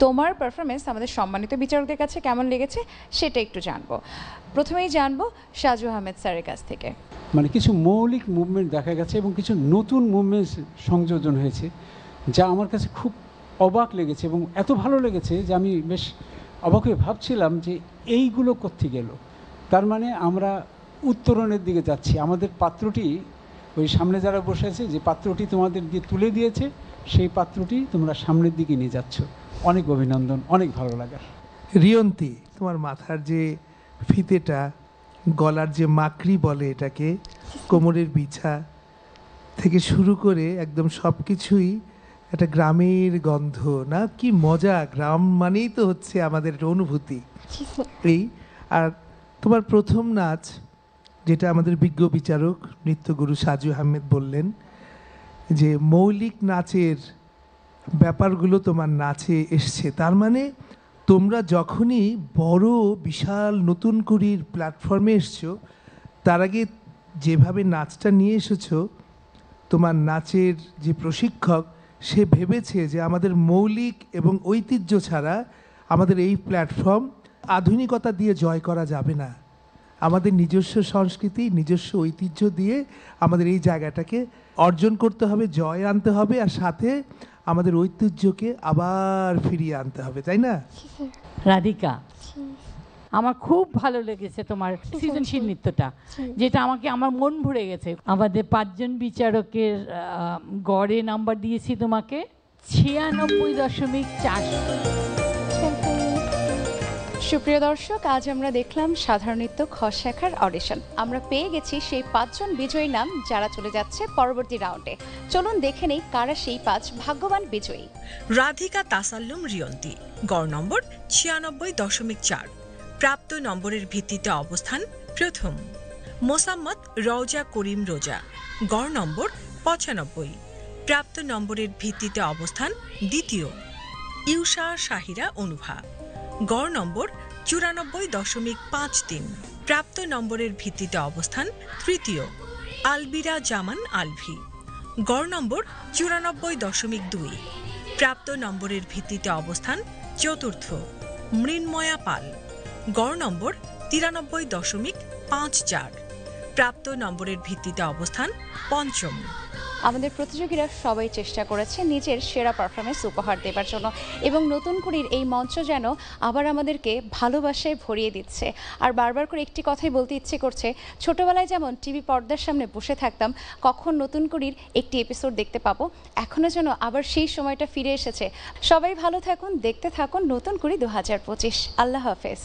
Speaker 5: তোমার পারফরমেন্স আমাদের সম্মানিত বিচারকদের কাছে কেমন লেগেছে সেটা একটু জানবো। প্রথমেই জানবো সাজু আহমেদ স্যারের কাছ থেকে।
Speaker 10: মানে কিছু মৌলিক মুভমেন্ট দেখা গেছে এবং কিছু নতুন মুভমেন্ট সংযোজন হয়েছে, যা আমার কাছে খুব অবাক লেগেছে এবং এত ভালো লেগেছে যে আমি বেশ অবাক হয়ে ভাবছিলাম যে এইগুলো কোত্থেকে গেল। তার মানে আমরা উত্তরণের দিকে যাচ্ছি। আমাদের পাত্রটি, ওই সামনে যারা বসে আছে, যে পাত্রটি তোমাদের দিয়ে তুলে দিয়েছে, সেই পাত্রটি তোমরা সামনের দিকে নিয়ে যাচ্ছ। অনেক অভিনন্দন, অনেক ভালো লাগার।
Speaker 14: রিয়ন্তি, তোমার মাথার যে ফিতেটা, গলার যে মাকড়ি বলে এটাকে, কোমরের বিছা থেকে শুরু করে একদম সব কিছুই একটা গ্রামের গন্ধ না? কি মজা! গ্রাম মানেই তো হচ্ছে আমাদের একটা অনুভূতি। এই আর তোমার প্রথম নাচ, যেটা আমাদের বিজ্ঞ বিচারক নৃত্যগুরু সাজু আহমেদ বললেন যে মৌলিক নাচের ব্যাপারগুলো তোমার নাচে এসছে। তার মানে তোমরা যখনই বড় বিশাল নতুন কুড়ির প্ল্যাটফর্মে এসছো, তার আগে যেভাবে নাচটা নিয়ে এসেছো, তোমার নাচের যে প্রশিক্ষক সে ভেবেছে যে আমাদের মৌলিক এবং ঐতিহ্য ছাড়া আমাদের এই প্ল্যাটফর্ম আধুনিকতা দিয়ে জয় করা যাবে না। আমাদের নিজস্ব সংস্কৃতি, নিজস্ব ঐতিহ্য দিয়ে আমাদের এই জায়গাটাকে অর্জন করতে হবে, জয় আনতে হবে, আর সাথে আমাদের ঐতিহ্যকে আবার ফিরিয়ে আনতে হবে, তাই না?
Speaker 7: রাধিকা, আমার খুব ভালো লেগেছে তোমার সৃজনশীল নৃত্যটা, যেটা আমাকে আমার মন ভরে গেছে। আমাদের 5 জন বিচারকের গড়ে নাম্বার দিয়েছি তোমাকে 96.4।
Speaker 5: সুপ্রিয় দর্শক, আজ আমরা দেখলাম সাধারণ নৃত্য খ শাখার অডিশন। আমরা পেয়ে গেছি সেই 5 জন বিজয়ী নাম, যারা চলে যাচ্ছে পরবর্তী রাউন্ডে। চলুন দেখে নেই কারা সেই 5 ভাগ্যবান বিজয়ী।
Speaker 6: রাধিকা তাসাল্লুম রিয়ন্তি, গড় নম্বর 96.4, প্রাপ্ত নম্বরের ভিত্তিতে অবস্থান প্রথম। মোসাম্মদ রওজা করিম রোজা, গড় নম্বর 95, প্রাপ্ত নম্বরের ভিত্তিতে অবস্থান দ্বিতীয়। ইউষা শাহিরা অনুভা, গড় নম্বর 94.53, প্রাপ্ত নম্বরের ভিত্তিতে অবস্থান তৃতীয়। আলবিরা জামান আলভি, গড় নম্বর 94.2, প্রাপ্ত নম্বরের ভিত্তিতে অবস্থান চতুর্থ। মৃন্ময়া পাল, গড় নম্বর 93.54, প্রাপ্ত নম্বরের ভিত্তিতে অবস্থান পঞ্চম।
Speaker 5: আমাদের প্রতিযোগীরা সবাই চেষ্টা করেছে নিজের সেরা পারফরমেন্স উপহার দেবার জন্য, এবং নতুন কুড়ির এই মঞ্চ যেন আবার আমাদেরকে ভালোবাসায় ভরিয়ে দিচ্ছে। আর বারবার করে একটি কথাই বলতে ইচ্ছে করছে, ছোটবেলায় যেমন টিভি পর্দার সামনে বসে থাকতাম কখন নতুন কুড়ির একটি এপিসোড দেখতে পাবো, এখনো যেন আবার সেই সময়টা ফিরে এসেছে। সবাই ভালো থাকুন, দেখতে থাকুন নতুন কুড়ি 2025। আল্লাহ হাফেজ।